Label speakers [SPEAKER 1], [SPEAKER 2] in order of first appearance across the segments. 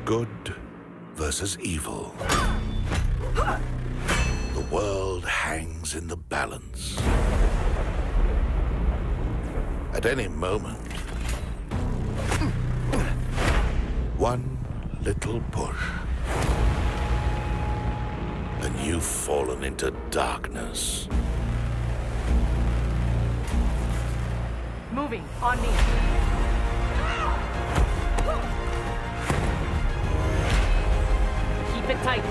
[SPEAKER 1] Good versus evil. The world hangs in the balance. At any moment, one little push, and you've fallen into darkness.
[SPEAKER 2] Moving on me. Keep it tight.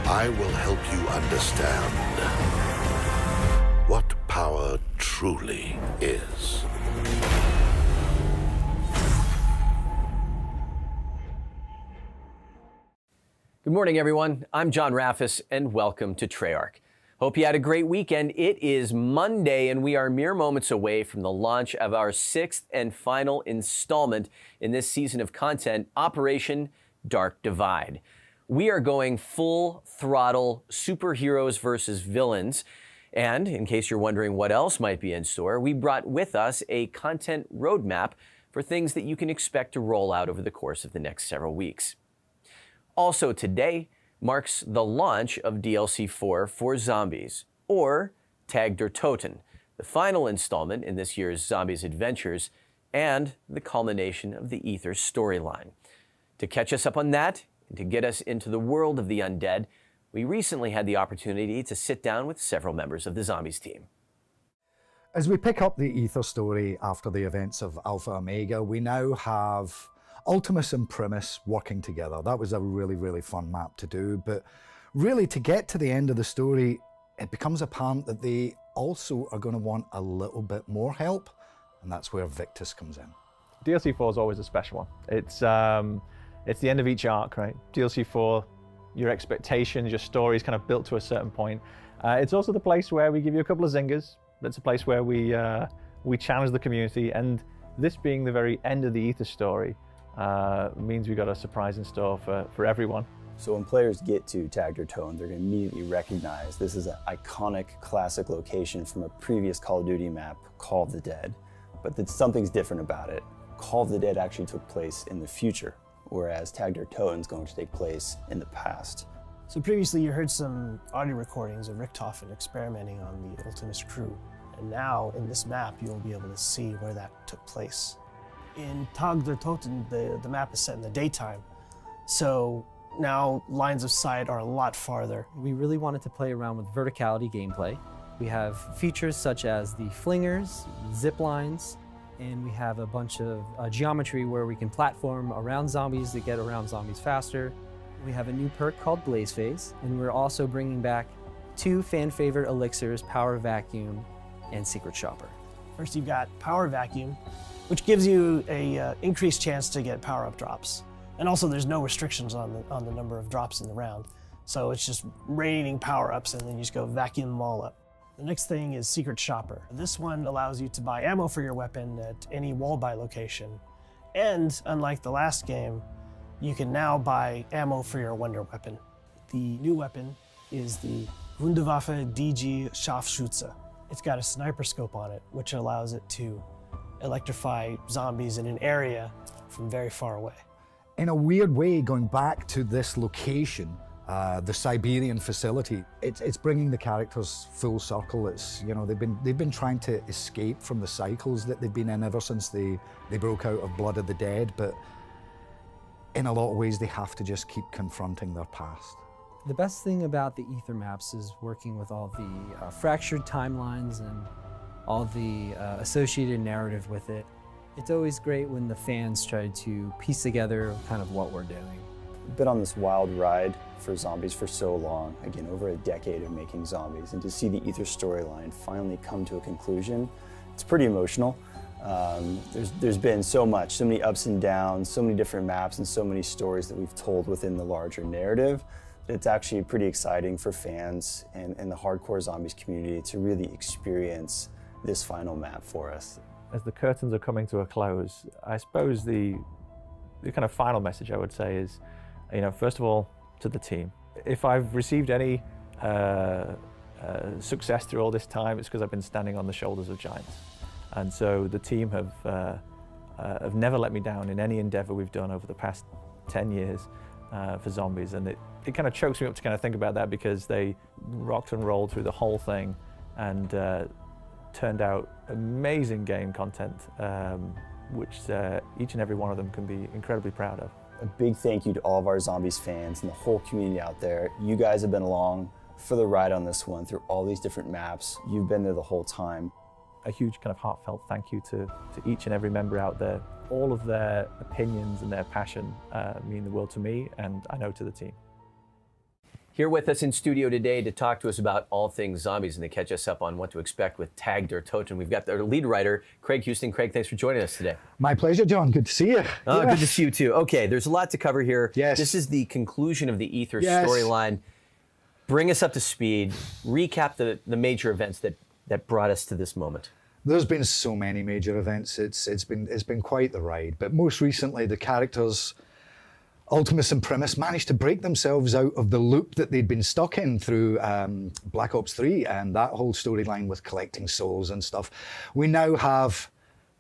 [SPEAKER 1] I will help you understand what power truly is.
[SPEAKER 3] Good morning, everyone. I'm John Raffis, and welcome to Treyarch. Hope you had a great weekend. It is Monday, and we are mere moments away from the launch of our sixth and final installment in this season of content, Operation Dark Divide. We are going full throttle superheroes versus villains. And in case you're wondering what else might be in store, we brought with us a content roadmap for things that you can expect to roll out over the course of the next several weeks. Also today marks the launch of DLC 4 for Zombies, or Tagged or Toten, the final installment in this year's Zombies Adventures, and the culmination of the Ether storyline. To catch us up on that, and to get us into the world of the undead, we recently had the opportunity to sit down with several members of the Zombies team.
[SPEAKER 4] As we pick up the Ether story after the events of Alpha Omega, we now have Ultimus and Primus working together. That was a really fun map to do, but really to get to the end of the story, it becomes apparent that they also are going to want a little bit more help, and that's where Victus comes in.
[SPEAKER 5] DLC 4 is always a special one. It's the end of each arc, right? DLC 4, your expectations, your story is kind of built to a certain point. It's also the place where we give you a couple of zingers. It's a place where we challenge the community, and this being the very end of the Ether story, means we got a surprise in store for everyone.
[SPEAKER 6] So when players get to Tagged or Toten, they're going to immediately recognize this is an iconic classic location from a previous Call of Duty map, Call of the Dead. But something's different about it. Call of the Dead actually took place in the future, whereas Tagged or Toten is going to take place in the past.
[SPEAKER 7] So previously you heard some audio recordings of Richtofen experimenting on the Ultimus crew. And now in this map you'll be able to see where that took place. In Tagged or Toten, the map is set in the daytime, so now lines of sight are a lot farther.
[SPEAKER 8] We really wanted to play around with verticality gameplay. We have features such as the flingers, zip lines, and we have a bunch of geometry where we can platform around zombies to get around zombies faster. We have a new perk called Blaze Phase, and we're also bringing back two fan favorite elixirs, Power Vacuum and Secret Shopper.
[SPEAKER 7] First you've got Power Vacuum, which gives you a increased chance to get power-up drops. And also there's no restrictions on the number of drops in the round. So it's just raining power-ups and then you just go vacuum them all up. The next thing is Secret Shopper. This one allows you to buy ammo for your weapon at any wall buy location. And unlike the last game, you can now buy ammo for your wonder weapon. The new weapon is the Wunderwaffe DG Scharfschütze. It's got a sniper scope on it, which allows it to electrify zombies in an area from very far away.
[SPEAKER 4] In a weird way, going back to this location, the Siberian facility, it's bringing the characters full circle. It's, you know, they've been trying to escape from the cycles that they've been in ever since they broke out of Blood of the Dead, but in a lot of ways they have to just keep confronting their past.
[SPEAKER 8] The best thing about the Ether maps is working with all the fractured timelines and all the associated narrative with it. It's always great when the fans try to piece together kind of what we're doing.
[SPEAKER 6] We've been on this wild ride for zombies for so long, again, over a decade of making zombies, and to see the Ether storyline finally come to a conclusion, it's pretty emotional. There's been so many ups and downs, so many different maps, and so many stories that we've told within the larger narrative. It's actually pretty exciting for fans and the hardcore zombies community to really experience this final map for us.
[SPEAKER 5] As the curtains are coming to a close, I suppose the kind of final message I would say is, you know, first of all, to the team, if I've received any success through all this time, it's because I've been standing on the shoulders of giants. And so the team have never let me down in any endeavor we've done over the past 10 years for zombies. And it kind of chokes me up to kind of think about that, because they rocked and rolled through the whole thing and turned out amazing game content, which each and every one of them can be incredibly proud of.
[SPEAKER 6] A big thank you to all of our Zombies fans and the whole community out there. You guys have been along for the ride on this one through all these different maps. You've been there the whole time.
[SPEAKER 5] A huge kind of heartfelt thank you to each and every member out there. All of their opinions and their passion mean the world to me, and I know to the team.
[SPEAKER 3] Here with us in studio today to talk to us about all things zombies and to catch us up on what to expect with Tagged or Toten, we've got our lead writer, Craig Houston. Craig, thanks for joining us today.
[SPEAKER 4] My pleasure, John. Good to see you.
[SPEAKER 3] Oh, yes. Good to see you too. Okay, there's a lot to cover here.
[SPEAKER 4] Yes.
[SPEAKER 3] This is the conclusion of the Ether
[SPEAKER 4] Yes.
[SPEAKER 3] storyline. Bring us up to speed. Recap the major events that brought us to this moment.
[SPEAKER 4] There's been so many major events. It's been quite the ride. But most recently, the characters, Ultimus and Primus, managed to break themselves out of the loop that they'd been stuck in through Black Ops 3 and that whole storyline with collecting souls and stuff. We now have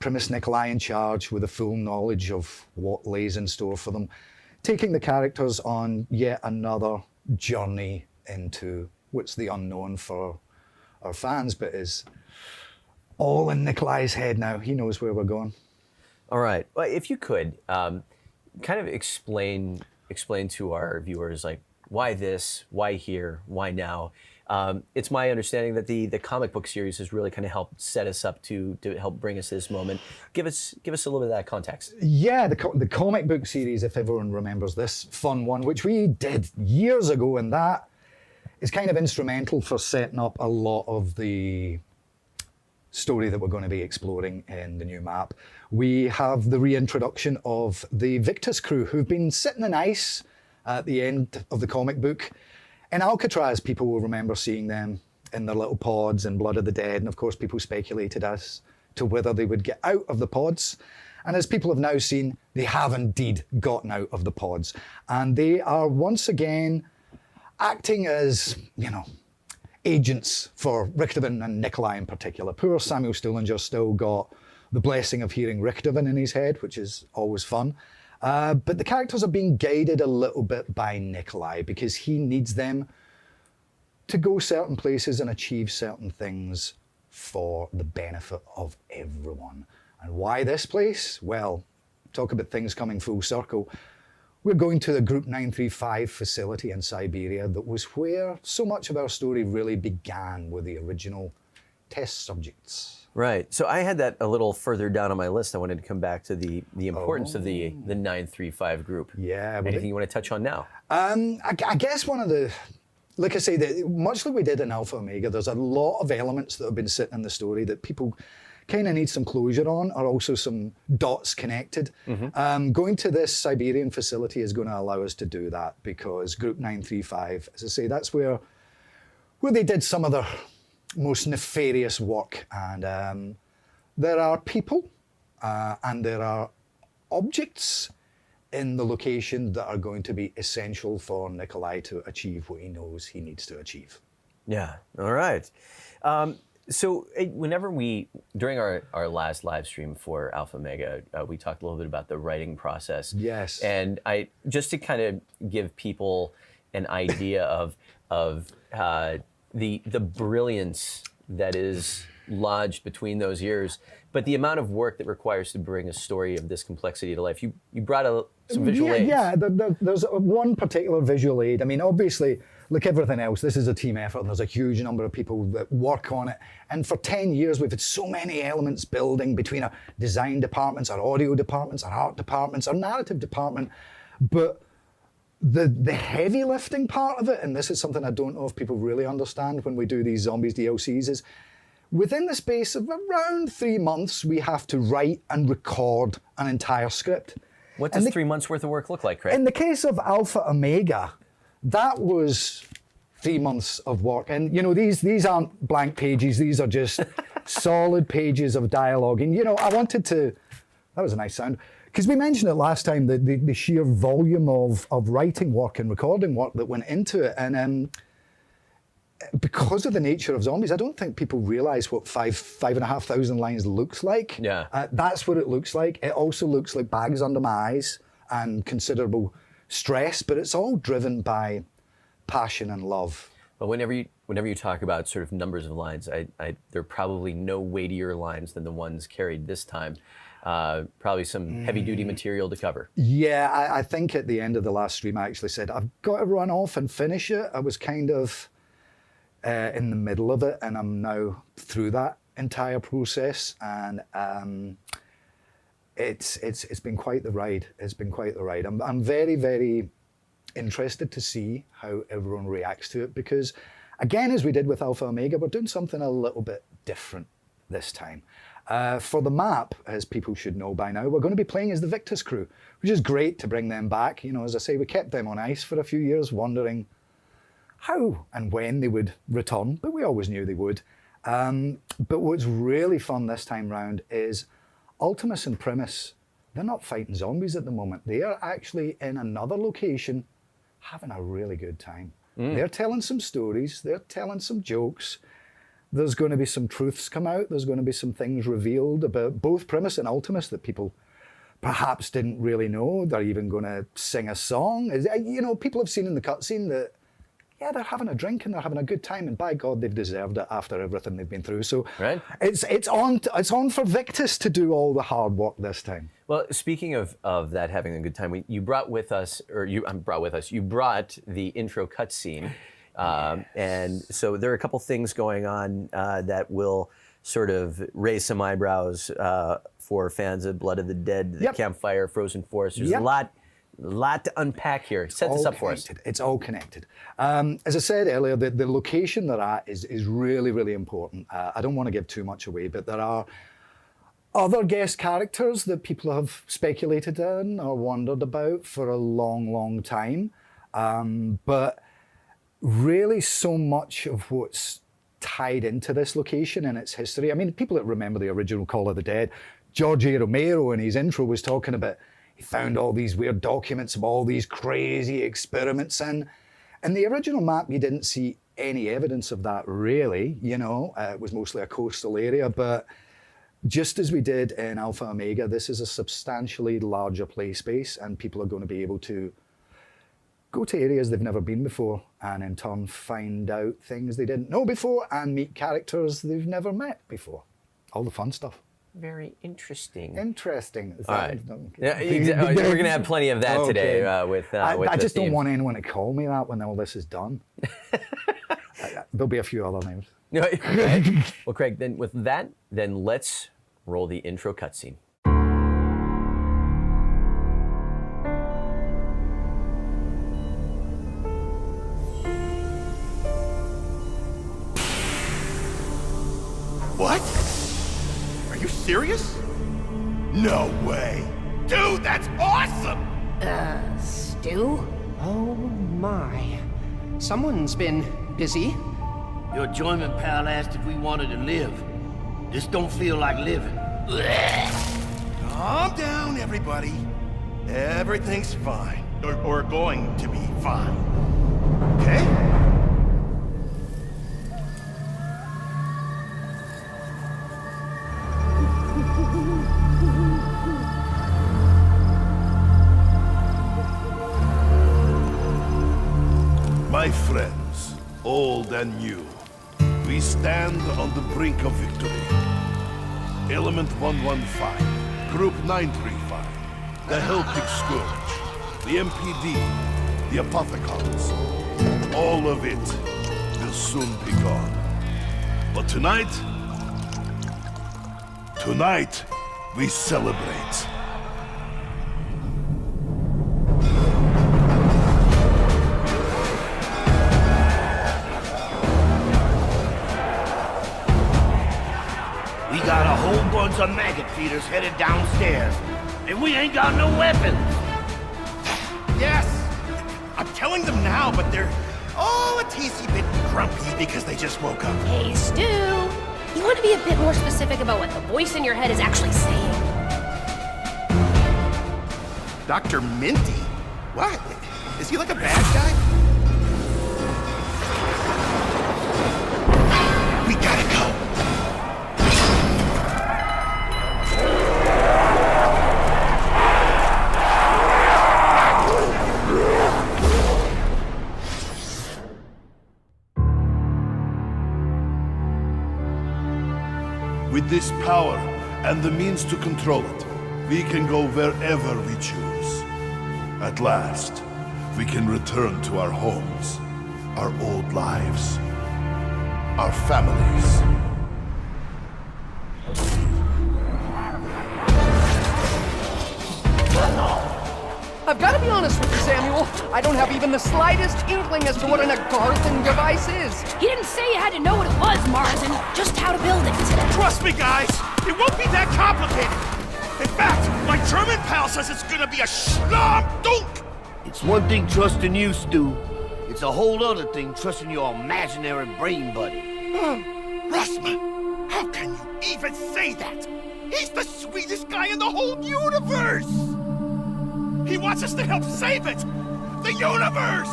[SPEAKER 4] Primus Nikolai in charge with a full knowledge of what lays in store for them, taking the characters on yet another journey into what's the unknown for our fans, but is all in Nikolai's head now. He knows where we're going.
[SPEAKER 3] All right. Well, if you could kind of explain to our viewers, like, why this, why here, why now? It's my understanding that the comic book series has really kind of helped set us up to help bring us to this moment. Give us a little bit of that context.
[SPEAKER 4] Yeah, the comic book series, if everyone remembers this fun one, which we did years ago, and that is kind of instrumental for setting up a lot of the story that we're going to be exploring in the new map. We have the reintroduction of the Victus crew, who've been sitting in ice at the end of the comic book. In Alcatraz, people will remember seeing them in their little pods in Blood of the Dead, and of course people speculated as to whether they would get out of the pods. And as people have now seen, they have indeed gotten out of the pods. And they are once again acting as, agents for Richtofen and Nikolai in particular. Poor Samuel Stullinger still got the blessing of hearing Richtofen in his head, which is always fun. But the characters are being guided a little bit by Nikolai, because he needs them to go certain places and achieve certain things for the benefit of everyone. And why this place? Well, talk about things coming full circle. We're going to the Group 935 facility in Siberia that was where so much of our story really began, with the original test subjects.
[SPEAKER 3] Right. So I had that a little further down on my list. I wanted to come back to the importance of the 935 group.
[SPEAKER 4] Yeah.
[SPEAKER 3] Anything you want to touch on now?
[SPEAKER 4] I guess one of the, like I say, much like we did in Alpha Omega, there's a lot of elements that have been sitting in the story that people kind of need some closure on, or also some dots connected. Going to this Siberian facility is going to allow us to do that, because Group 935, as I say, that's where they did some of their most nefarious work. And there are people and there are objects in the location that are going to be essential for Nikolai to achieve what he knows he needs to achieve.
[SPEAKER 3] Yeah. All right. So whenever during our last live stream for Alpha Omega, we talked a little bit about the writing process.
[SPEAKER 4] Yes.
[SPEAKER 3] And just to kind of give people an idea of the brilliance that is lodged between those years, but the amount of work that requires to bring a story of this complexity to life. You brought some visual aids.
[SPEAKER 4] Yeah, there's one particular visual aid. I mean, obviously, like everything else, this is a team effort, and there's a huge number of people that work on it. And for 10 years, we've had so many elements building between our design departments, our audio departments, our art departments, our narrative department. But the heavy lifting part of it, and this is something I don't know if people really understand when we do these Zombies DLCs, is within the space of around 3 months, we have to write and record an entire script.
[SPEAKER 3] What does 3 months worth of work look like, Craig?
[SPEAKER 4] In the case of Alpha Omega, that was 3 months of work. And these aren't blank pages, these are just solid pages of dialogue. And I wanted to, that was a nice sound, because we mentioned it last time, the sheer volume of writing work and recording work that went into it. And because of the nature of zombies, I don't think people realize what 5,500 lines looks like.
[SPEAKER 3] Yeah.
[SPEAKER 4] That's what it looks like. It also looks like bags under my eyes and considerable stress, but it's all driven by passion and love.
[SPEAKER 3] But whenever you talk about sort of numbers of lines, there are probably no weightier lines than the ones carried this time. Probably some heavy-duty material to cover.
[SPEAKER 4] Yeah, I think at the end of the last stream, I actually said, I've got to run off and finish it. I was kind of in the middle of it, and I'm now through that entire process. And it's been quite the ride. It's been quite the ride. I'm very, very interested to see how everyone reacts to it, because again, as we did with Alpha Omega, we're doing something a little bit different this time. For the map, as people should know by now, we're going to be playing as the Victus crew, which is great to bring them back. You know, as I say, we kept them on ice for a few years, wondering how and when they would return, but we always knew they would. But what's really fun this time round is Ultimus and Primus, they're not fighting zombies at the moment. They are actually in another location having a really good time. They're telling some stories, they're telling some jokes. There's going to be some truths come out. There's going to be some things revealed about both Primus and Ultimus that people perhaps didn't really know. They're even going to sing a song. You know, people have seen in the cutscene that, yeah, they're having a drink and they're having a good time, and by God, they've deserved it after everything they've been through. So
[SPEAKER 3] right.
[SPEAKER 4] it's on for Victus to do all the hard work this time.
[SPEAKER 3] Well, speaking of that having a good time, you brought the intro cutscene. And so there are a couple things going on that will sort of raise some eyebrows for fans of Blood of the Dead, the Campfire, Frozen Forest. There's a lot to unpack here. Set this up for us.
[SPEAKER 4] It's all connected. As I said earlier, the location they're at is really, really important. I don't want to give too much away, but there are other guest characters that people have speculated in or wondered about for a long, long time. But really so much of what's tied into this location and its history. I mean, people that remember the original Call of the Dead, George A. Romero in his intro was talking about, he found all these weird documents of all these crazy experiments in. And the original map, you didn't see any evidence of that really, you know, it was mostly a coastal area, but just as we did in Alpha Omega, this is a substantially larger play space, and people are going to be able to go to areas they've never been before, and in turn find out things they didn't know before and meet characters they've never met before. All the fun stuff.
[SPEAKER 3] Very interesting.
[SPEAKER 4] Interesting.
[SPEAKER 3] All right. Yeah, we're going to have plenty of that today with
[SPEAKER 4] I just
[SPEAKER 3] theme.
[SPEAKER 4] don't want anyone to call me that when all this is done. There'll be a few other names.
[SPEAKER 3] Okay. Well, Craig, then with that, let's roll the intro cutscene.
[SPEAKER 1] What? Are you serious? No way. Dude, that's awesome!
[SPEAKER 2] Stu? Oh my. Someone's been busy.
[SPEAKER 9] Your journeyman pal asked if we wanted to live. This don't feel like living.
[SPEAKER 1] Calm down, everybody. Everything's fine. Or going to be fine. Okay? My friends, old and new, we stand on the brink of victory. Element 115, Group 935, the Hellpig Scourge, the MPD, the Apothecons. All of it will soon be gone. But tonight, we celebrate.
[SPEAKER 9] We got a whole bunch of maggot feeders headed downstairs, and we ain't got no weapons.
[SPEAKER 1] Yes! I'm telling them now, but they're all a teensy bit grumpy because they just woke up.
[SPEAKER 10] Hey, Stu! You want to be a bit more specific about what the voice in your head is actually saying?
[SPEAKER 11] Dr. Minty? What? Is he like a bad guy? We gotta go.
[SPEAKER 1] With this power and the means to control it, we can go wherever we choose. At last, we can return to our homes, our old lives, our families.
[SPEAKER 2] I've got to be honest with you, Samuel. I don't have even the slightest inkling as to what an Agarthan device is.
[SPEAKER 10] He didn't say you had to know what it was, Marsden, just how to build it.
[SPEAKER 9] Trust me, guys, it won't be that complicated. In fact, my German pal says it's gonna be a Schlam-Dunk!
[SPEAKER 12] It's one thing trusting you, Stu. It's a whole other thing trusting your imaginary brain buddy.
[SPEAKER 9] Russman, how can you even say that? He's the sweetest guy in the whole universe! He wants us to help save it! The universe!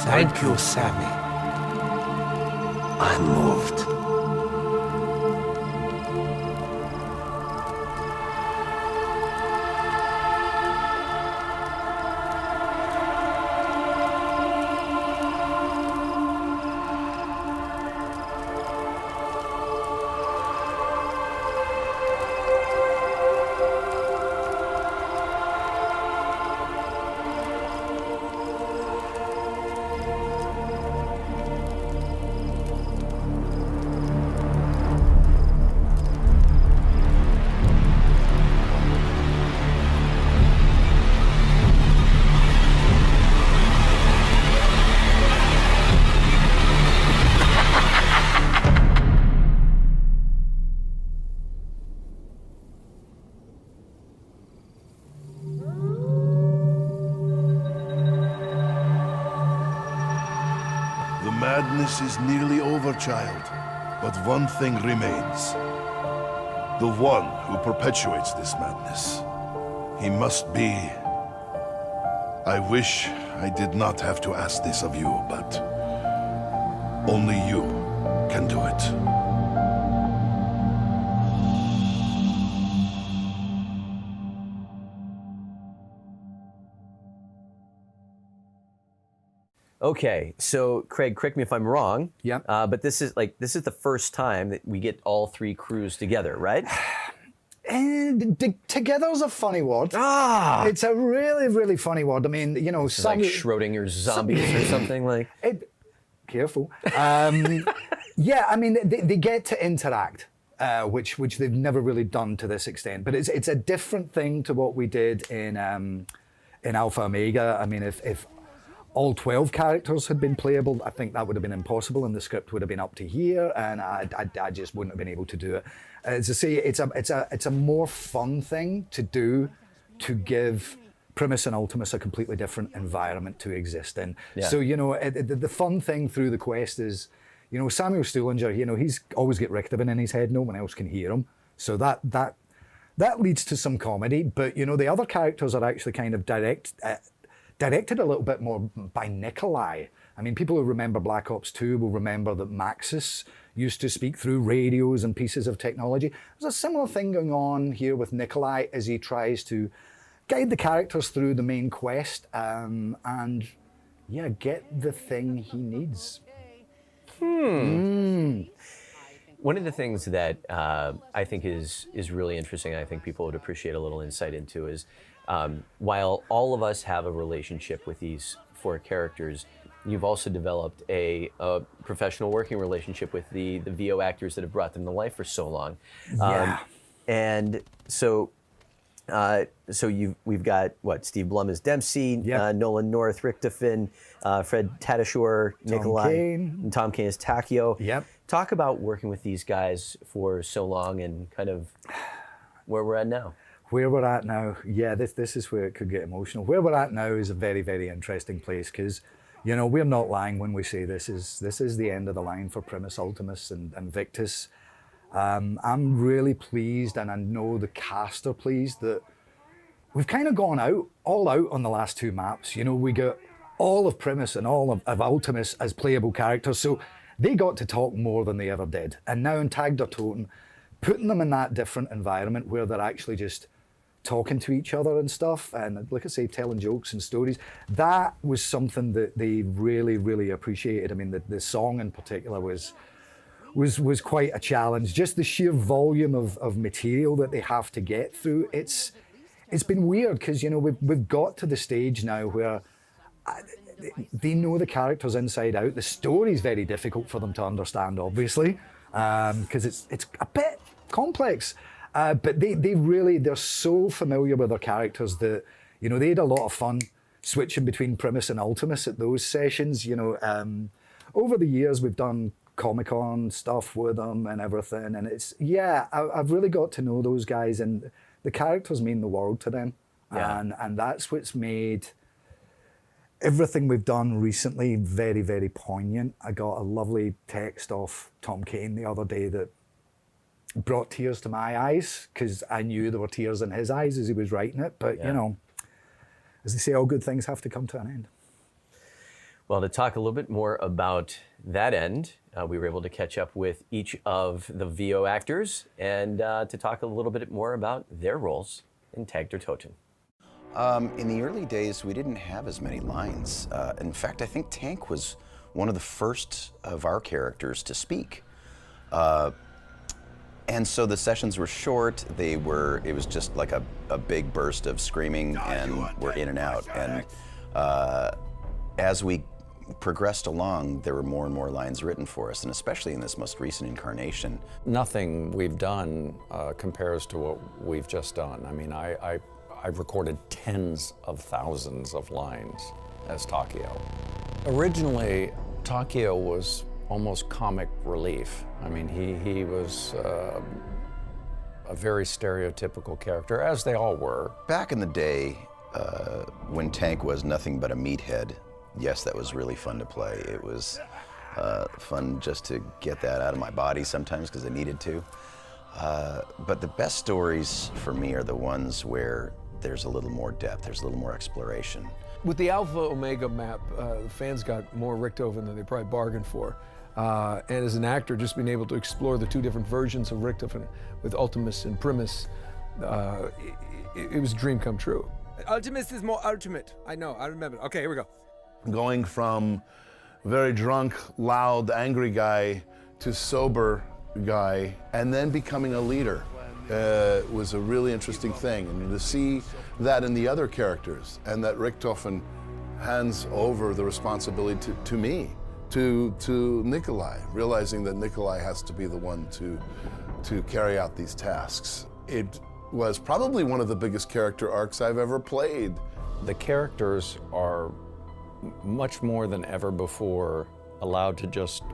[SPEAKER 13] Thank you, Sammy. I'm moved.
[SPEAKER 1] Madness is nearly over, child. But one thing remains. The one who perpetuates this madness. He must be... I wish I did not have to ask this of you, but... only you can do it.
[SPEAKER 3] Okay, so Craig, correct me if I'm wrong.
[SPEAKER 4] Yeah.
[SPEAKER 3] But this is the first time that we get all three crews together, right?
[SPEAKER 4] And together's a funny word. It's a really, really funny word. I mean, you know,
[SPEAKER 3] It's like Schrodinger's zombies or something like.
[SPEAKER 4] Careful. Yeah, I mean, they get to interact, which they've never really done to this extent. But it's a different thing to what we did in Alpha Omega. I mean, if all 12 characters had been playable, I think that would have been impossible, and the script would have been up to here, and I just wouldn't have been able to do it. As I say, it's a more fun thing to do, to give Primus and Ultimus a completely different environment to exist in.
[SPEAKER 3] Yeah.
[SPEAKER 4] So, you know, the fun thing through the quest is, you know, Samuel Stuhlinger, you know, he's always got Richthofen in his head, no one else can hear him. So that leads to some comedy, but, you know, the other characters are actually kind of directed a little bit more by Nikolai. I mean, people who remember Black Ops 2 will remember that Maxis used to speak through radios and pieces of technology. There's a similar thing going on here with Nikolai as he tries to guide the characters through the main quest and, yeah, get the thing he needs.
[SPEAKER 3] One of the things that I think is really interesting, and I think people would appreciate a little insight into, is while all of us have a relationship with these four characters, you've also developed a professional working relationship with the VO actors that have brought them to life for so long.
[SPEAKER 4] Yeah.
[SPEAKER 3] And so we've got Steve Blum as Dempsey,
[SPEAKER 4] Yep.
[SPEAKER 3] Nolan North, Richthofen, Fred Tatasciore, Nikolai,
[SPEAKER 4] Kane.
[SPEAKER 3] and Tom Kane as Takio.
[SPEAKER 4] Yep.
[SPEAKER 3] Talk about working with these guys for so long and kind of where we're at now.
[SPEAKER 4] Where we're at now, yeah, this is where it could get emotional. Where we're at now is a very, very interesting place because, you know, we're not lying when we say this is the end of the line for Primus, Ultimus, and Victus. I'm really pleased, and I know the cast are pleased, that we've kind of gone all out on the last 2 maps. You know, we got all of Primus and all of Ultimus as playable characters, so they got to talk more than they ever did. And now in Tagged or Toten, putting them in that different environment where they're actually just talking to each other and stuff, and like I say, telling jokes and stories, that was something that they really, really appreciated. I mean, the song in particular was quite a challenge. Just the sheer volume of material that they have to get through. It's been weird because, you know, we've got to the stage now where they know the characters inside out. The story's very difficult for them to understand, obviously, because it's a bit complex. But they're so familiar with their characters that, you know, they had a lot of fun switching between Primus and Ultimus at those sessions. You know, over the years we've done Comic-Con stuff with them and everything, and I've really got to know those guys, and the characters mean the world to them.
[SPEAKER 3] Yeah.
[SPEAKER 4] And that's what's made everything we've done recently very, very poignant. I got a lovely text off Tom Kane the other day that brought tears to my eyes, because I knew there were tears in his eyes as he was writing it. But, you know, as they say, all good things have to come to an end.
[SPEAKER 3] Well, to talk a little bit more about that end, we were able to catch up with each of the VO actors and to talk a little bit more about their roles in Tagged or Toten.
[SPEAKER 13] In the early days, we didn't have as many lines. In fact, I think Tank was one of the first of our characters to speak. And so the sessions were short. It was just like a big burst of screaming, and we're in and out. And as we progressed along, there were more and more lines written for us, and especially in this most recent incarnation.
[SPEAKER 14] Nothing we've done compares to what we've just done. I mean, I've recorded tens of thousands of lines as Takeo. Originally, Takeo was almost comic relief. I mean, he was a very stereotypical character, as they all were.
[SPEAKER 13] Back in the day, when Tank was nothing but a meathead, yes, that was really fun to play. It was fun just to get that out of my body sometimes because I needed to. But the best stories for me are the ones where there's a little more depth, there's a little more exploration.
[SPEAKER 15] With the Alpha Omega map, the fans got more Richtofen than they probably bargained for. And as an actor, just being able to explore the 2 different versions of Richtofen with Ultimus and Primus, it was a dream come true.
[SPEAKER 16] Ultimus is more ultimate. I know, I remember. Okay, here we go.
[SPEAKER 1] Going from very drunk, loud, angry guy to sober guy, and then becoming a leader was a really interesting thing. And to see that in the other characters, and that Richtofen hands over the responsibility to me, to Nikolai, realizing that Nikolai has to be the one to carry out these tasks. It was probably one of the biggest character arcs I've ever played.
[SPEAKER 14] The characters are much more than ever before allowed to just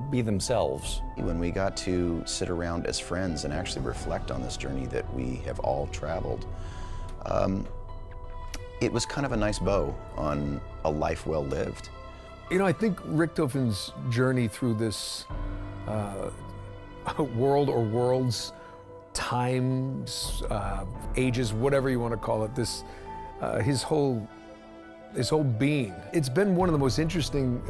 [SPEAKER 14] be themselves.
[SPEAKER 13] When we got to sit around as friends and actually reflect on this journey that we have all traveled, it was kind of a nice bow on a life well lived.
[SPEAKER 15] You know, I think Richtofen's journey through this world or worlds, times, ages, whatever you want to call it, this his whole being. It's been one of the most interesting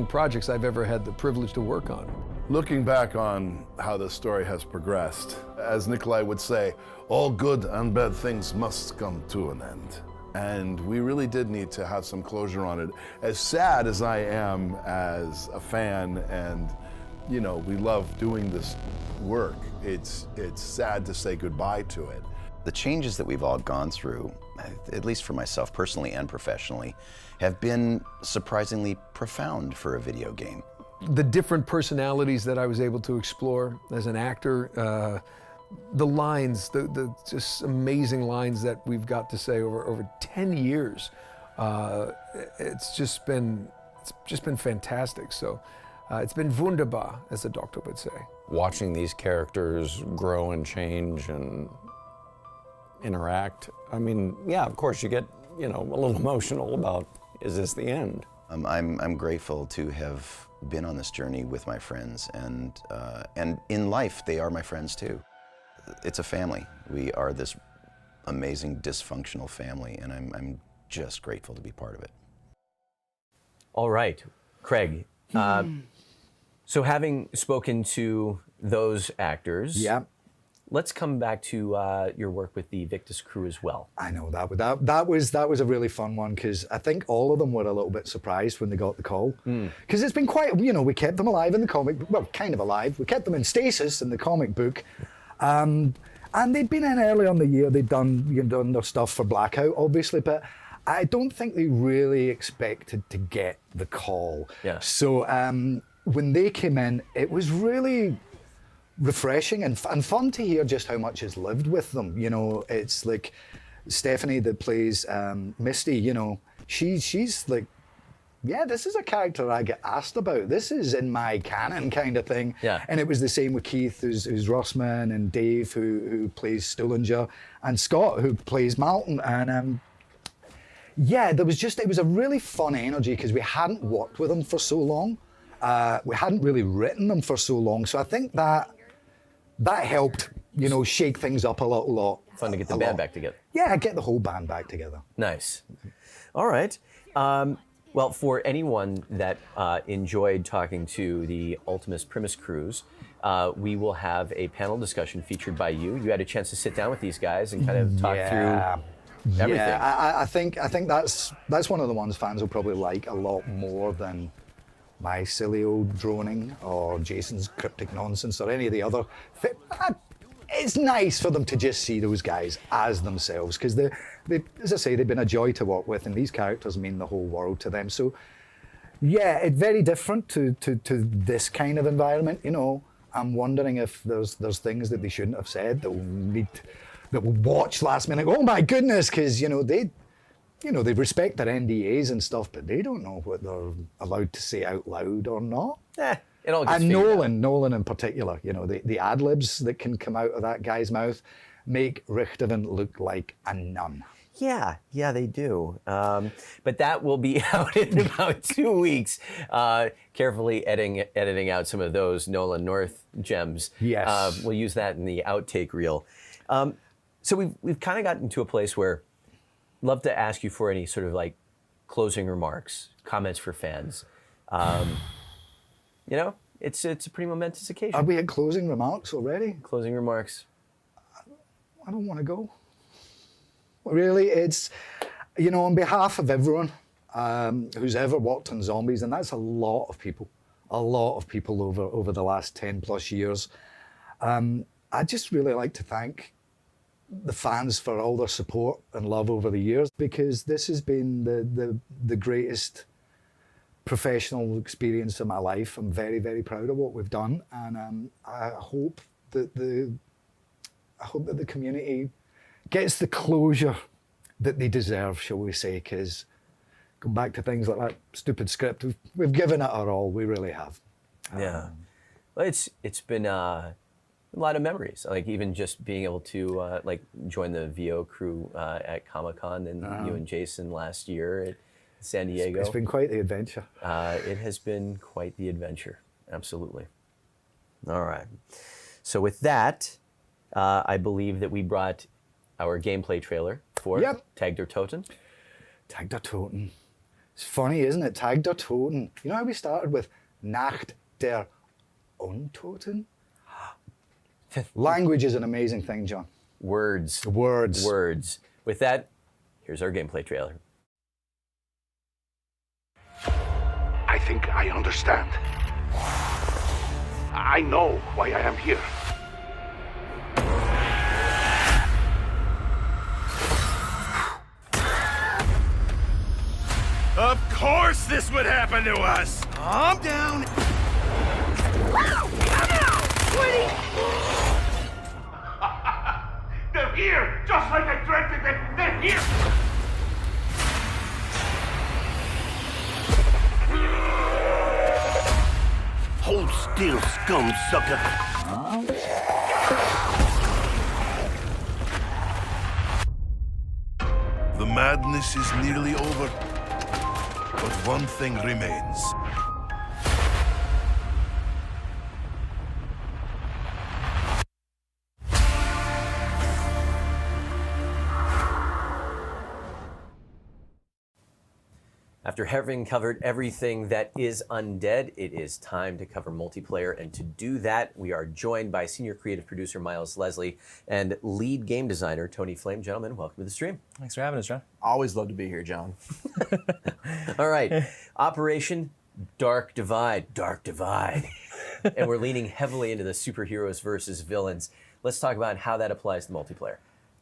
[SPEAKER 15] projects I've ever had the privilege to work on.
[SPEAKER 1] Looking back on how the story has progressed, as Nikolai would say, all good and bad things must come to an end. And we really did need to have some closure on it. As sad as I am as a fan, and you know, we love doing this work, it's sad to say goodbye to it.
[SPEAKER 13] The changes that we've all gone through, at least for myself personally and professionally, have been surprisingly profound for a video game.
[SPEAKER 15] The different personalities that I was able to explore as an actor, the lines, the just amazing lines that we've got to say over 10 years, it's just been fantastic. So it's been wunderbar, as the doctor would say.
[SPEAKER 14] Watching these characters grow and change and interact, I mean, yeah, of course you get, you know, a little emotional about, is this the end?
[SPEAKER 13] I'm grateful to have been on this journey with my friends, and in life they are my friends too. It's a family. We are this amazing dysfunctional family, and I'm just grateful to be part of it.
[SPEAKER 3] All right, Craig. So having spoken to those actors,
[SPEAKER 4] yeah,
[SPEAKER 3] let's come back to your work with the Victus crew as well.
[SPEAKER 4] I know that was a really fun one, because I think all of them were a little bit surprised when they got the call, because it's been quite, we kept them alive in the comic, well, kind of alive. We kept them in stasis in the comic book, and they'd been in early on the year. They'd done their stuff for Blackout, obviously, but I don't think they really expected to get the call.
[SPEAKER 3] Yeah.
[SPEAKER 4] So when they came in, it was really refreshing and fun to hear just how much is lived with them. It's like Stephanie that plays Misty, she's like, yeah, this is a character I get asked about. This is in my canon kind of thing.
[SPEAKER 3] Yeah.
[SPEAKER 4] And it was the same with Keith, who's Rossman, and Dave, who plays Stullinger, and Scott, who plays Malton. And yeah, it was a really fun energy, because we hadn't worked with them for so long. We hadn't really written them for so long. So I think that helped, shake things up a lot.
[SPEAKER 3] Fun to get the band back together.
[SPEAKER 4] Yeah, get the whole band back together.
[SPEAKER 3] Nice. All right. Well, for anyone that enjoyed talking to the Ultimus Primus crews, we will have a panel discussion featured by you. You had a chance to sit down with these guys and kind of talk through everything.
[SPEAKER 4] Yeah, I think that's one of the ones fans will probably like a lot more than my silly old droning or Jason's cryptic nonsense or any of the other. It's nice for them to just see those guys as themselves, because they, as I say, they've been a joy to work with, and these characters mean the whole world to them. So yeah, it's very different to this kind of environment. I'm wondering if there's things that they shouldn't have said that will watch last minute. Oh my goodness, because they respect their NDAs and stuff, but they don't know what they're allowed to say out loud or not.
[SPEAKER 3] It all gets
[SPEAKER 4] and Nolan in particular, the ad libs that can come out of that guy's mouth make Richthofen look like a nun.
[SPEAKER 3] Yeah, they do. But that will be out in about 2 weeks. Carefully editing out some of those Nolan North gems.
[SPEAKER 4] Yes.
[SPEAKER 3] We'll use that in the outtake reel. So we've kind of gotten to a place where I'd love to ask you for any sort of like closing remarks, comments for fans. It's a pretty momentous occasion.
[SPEAKER 4] Are we at closing remarks already?
[SPEAKER 3] Closing remarks.
[SPEAKER 4] I don't want to go. Really, it's, on behalf of everyone who's ever worked on zombies, and that's a lot of people over the last 10 plus years. I'd just really like to thank the fans for all their support and love over the years, because this has been the greatest professional experience of my life. I'm very, very proud of what we've done, and I hope that the community gets the closure that they deserve, shall we say, because going back to things like that stupid script, we've given it our all. We really have.
[SPEAKER 3] Yeah. Well, it's been a lot of memories, like even just being able to join the VO crew at Comic-Con and you and Jason last year at San Diego.
[SPEAKER 4] It's been quite the adventure.
[SPEAKER 3] It has been quite the adventure, absolutely. All right. So with that, I believe that we brought our gameplay trailer for Tag der Toten.
[SPEAKER 4] Tag der Toten. It's funny, isn't it? Tag der Toten. You know how we started with Nacht der Untoten? Language is an amazing thing, John.
[SPEAKER 3] Words. With that, here's our gameplay trailer.
[SPEAKER 1] I think I understand. I know why I am here.
[SPEAKER 9] Of course this would happen to us! Calm down!
[SPEAKER 1] They're here! Just like I dreamt of it! They're here!
[SPEAKER 12] Hold still, scum sucker!
[SPEAKER 1] The madness is nearly over. But one thing remains.
[SPEAKER 3] After having covered everything that is undead, it is time to cover multiplayer. And to do that, we are joined by senior creative producer Miles Leslie and lead game designer Tony Flame. Gentlemen, welcome to the stream.
[SPEAKER 17] Thanks for having us, John.
[SPEAKER 18] Always love to be here, John.
[SPEAKER 3] All right, Operation Dark Divide. Dark Divide. And we're leaning heavily into the superheroes versus villains. Let's talk about how that applies to multiplayer.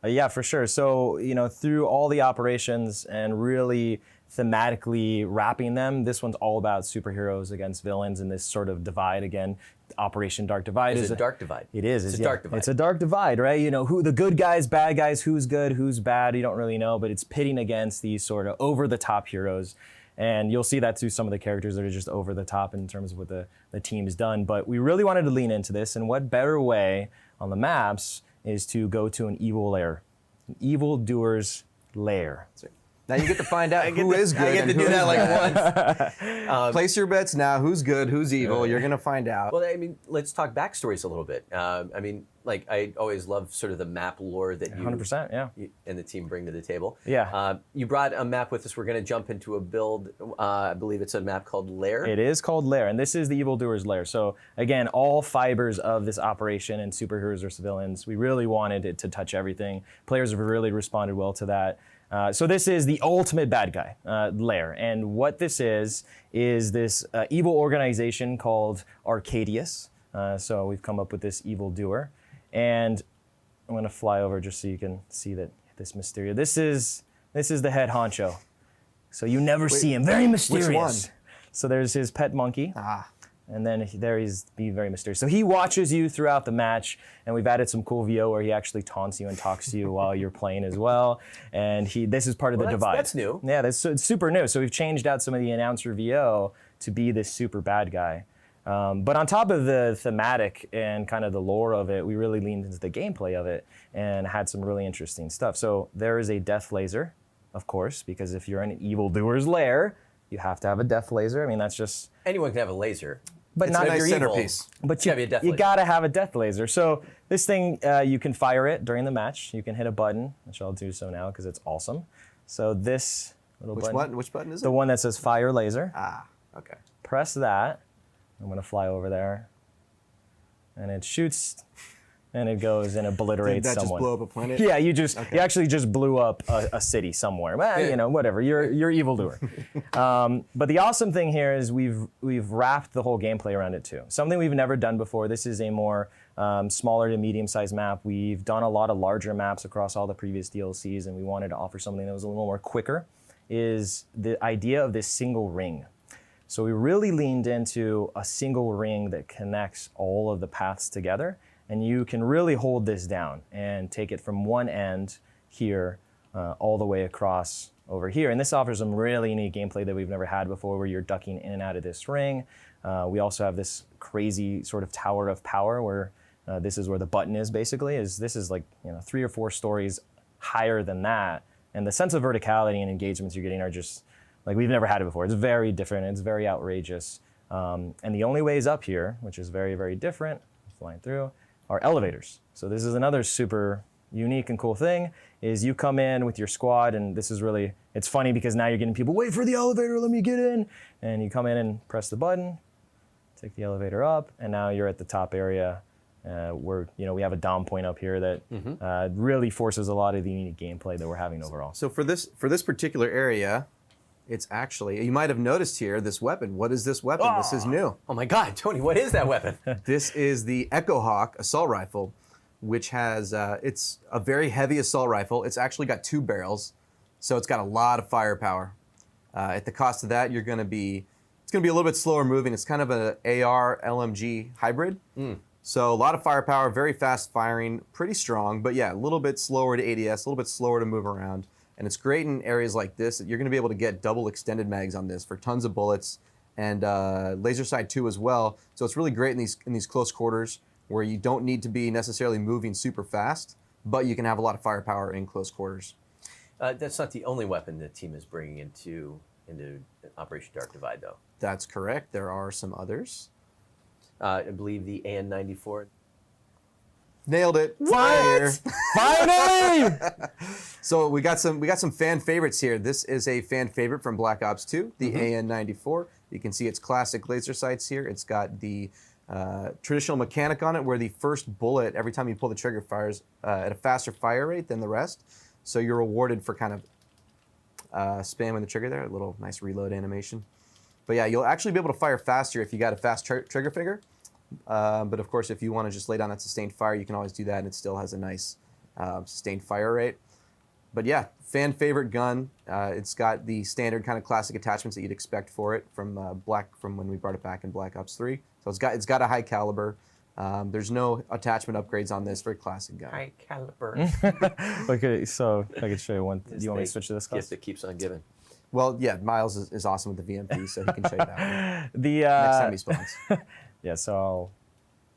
[SPEAKER 17] Yeah, for sure. So, through all the operations and really thematically wrapping them, this one's all about superheroes against villains and this sort of divide again. Operation Dark Divide
[SPEAKER 3] is a dark divide.
[SPEAKER 17] It is.
[SPEAKER 3] It's a dark divide.
[SPEAKER 17] It's a dark divide, right? Who the good guys, bad guys, who's good, who's bad, you don't really know, but it's pitting against these sort of over-the-top heroes. And you'll see that through some of the characters that are just over the top in terms of what the team has done. But we really wanted to lean into this, and what better way on the maps is to go to an evil lair, an evildoer's lair.
[SPEAKER 18] Now you get to find out who is good. I get to do that like once. Place your bets now. Who's good? Who's evil? You're gonna find out.
[SPEAKER 3] Well, let's talk backstories a little bit. I always love sort of the map lore that you
[SPEAKER 17] 100%,
[SPEAKER 3] you and the team bring to the table.
[SPEAKER 17] Yeah.
[SPEAKER 3] You brought a map with us. We're going to jump into a build. I believe it's a map called Lair.
[SPEAKER 17] It is called Lair, and this is the evildoer's lair. So again, all fibers of this operation and superheroes or civilians, we really wanted it to touch everything. Players have really responded well to that. So this is the ultimate bad guy, lair. And what this is this evil organization called Arcadius. So we've come up with this evildoer. And I'm gonna fly over just so you can see that this Mysterio. This is the head honcho. So you never see him, very mysterious.
[SPEAKER 18] Which one?
[SPEAKER 17] So there's his pet monkey. And then there he's being very mysterious. So he watches you throughout the match, and we've added some cool VO where he actually taunts you and talks to you while you're playing as well. And this is part of the divide.
[SPEAKER 3] That's new.
[SPEAKER 17] Yeah, it's super new. So we've changed out some of the announcer VO to be this super bad guy. But on top of the thematic and kind of the lore of it, we really leaned into the gameplay of it and had some really interesting stuff. So there is a death laser, of course, because if you're in an evildoer's lair, you have to have a death laser. I mean, that's just...
[SPEAKER 3] Anyone can have a laser.
[SPEAKER 17] But
[SPEAKER 18] it's
[SPEAKER 17] not
[SPEAKER 18] a nice
[SPEAKER 17] your
[SPEAKER 18] centerpiece.
[SPEAKER 17] Evil. But you gotta have a death laser. So this thing, you can fire it during the match. You can hit a button, which I'll do so now because it's awesome. So this little button.
[SPEAKER 18] Which button is it?
[SPEAKER 17] The one that says fire laser.
[SPEAKER 18] Okay.
[SPEAKER 17] Press that. I'm gonna fly over there. And it shoots, and it goes and obliterates
[SPEAKER 18] Did that
[SPEAKER 17] someone.
[SPEAKER 18] just blow up a planet?
[SPEAKER 17] Yeah, you actually just blew up a city somewhere. Well, whatever. You're evildoer. But the awesome thing here is we've wrapped the whole gameplay around it too. Something we've never done before. This is a more smaller to medium-sized map. We've done a lot of larger maps across all the previous DLCs, and we wanted to offer something that was a little more quicker. Is the idea of this single ring. So we really leaned into a single ring that connects all of the paths together. And you can really hold this down and take it from one end here all the way across over here. And this offers some really neat gameplay that we've never had before where you're ducking in and out of this ring. We also have this crazy sort of tower of power where this is where the button is basically. This is like 3 or 4 stories higher than that. And the sense of verticality and engagements you're getting are just like we've never had it before. It's very different. It's very outrageous. And the only ways up here, which is very, very different, flying through, are elevators. So this is another super unique and cool thing, is you come in with your squad, and this is really, it's funny because now you're getting people, wait for the elevator, let me get in. And you come in and press the button, take the elevator up, and now you're at the top area where we have a dom point up here that really forces a lot of the unique gameplay that we're having overall.
[SPEAKER 18] So for this particular area, it's actually, you might have noticed here, this weapon. What is this weapon? This is new.
[SPEAKER 3] Oh my God, Tony, what is that weapon?
[SPEAKER 18] This is the Echo Hawk assault rifle, which has, it's a very heavy assault rifle. It's actually got 2 barrels, so it's got a lot of firepower. At the cost of that, it's gonna be a little bit slower moving. It's kind of an AR LMG hybrid. So a lot of firepower, very fast firing, pretty strong, but yeah, a little bit slower to ADS, a little bit slower to move around. And it's great in areas like this. You're gonna be able to get double extended mags on this for tons of bullets, and laser sight 2 as well. So it's really great in these close quarters where you don't need to be necessarily moving super fast, but you can have a lot of firepower in close quarters.
[SPEAKER 3] That's not the only weapon the team is bringing into into Operation Dark Divide, though.
[SPEAKER 18] That's correct. There are some others.
[SPEAKER 3] I believe the AN-94.
[SPEAKER 18] Nailed it.
[SPEAKER 17] What? Finally!
[SPEAKER 18] So we got some fan favorites here. This is a fan favorite from Black Ops 2, the AN-94. You can see its classic laser sights here. It's got the traditional mechanic on it where the first bullet, every time you pull the trigger, fires at a faster fire rate than the rest. So you're rewarded for kind of spamming the trigger there, a little nice reload animation. But yeah, you'll actually be able to fire faster if you got a fast trigger finger. But of course, if you want to just lay down that sustained fire, you can always do that, and it still has a nice sustained fire rate. But yeah, fan favorite gun. It's got the standard kind of classic attachments that you'd expect for it from when we brought it back in Black Ops 3. So it's got a high caliber. There's no attachment upgrades on this. Very classic gun.
[SPEAKER 3] High caliber.
[SPEAKER 17] Okay, so I could show you one. Do you want me to switch to this class?
[SPEAKER 3] Gift that keeps on giving.
[SPEAKER 18] Well, yeah, Miles is awesome with the VMP, so he can show you that one.
[SPEAKER 17] The
[SPEAKER 18] next time he spawns.
[SPEAKER 17] Yeah, so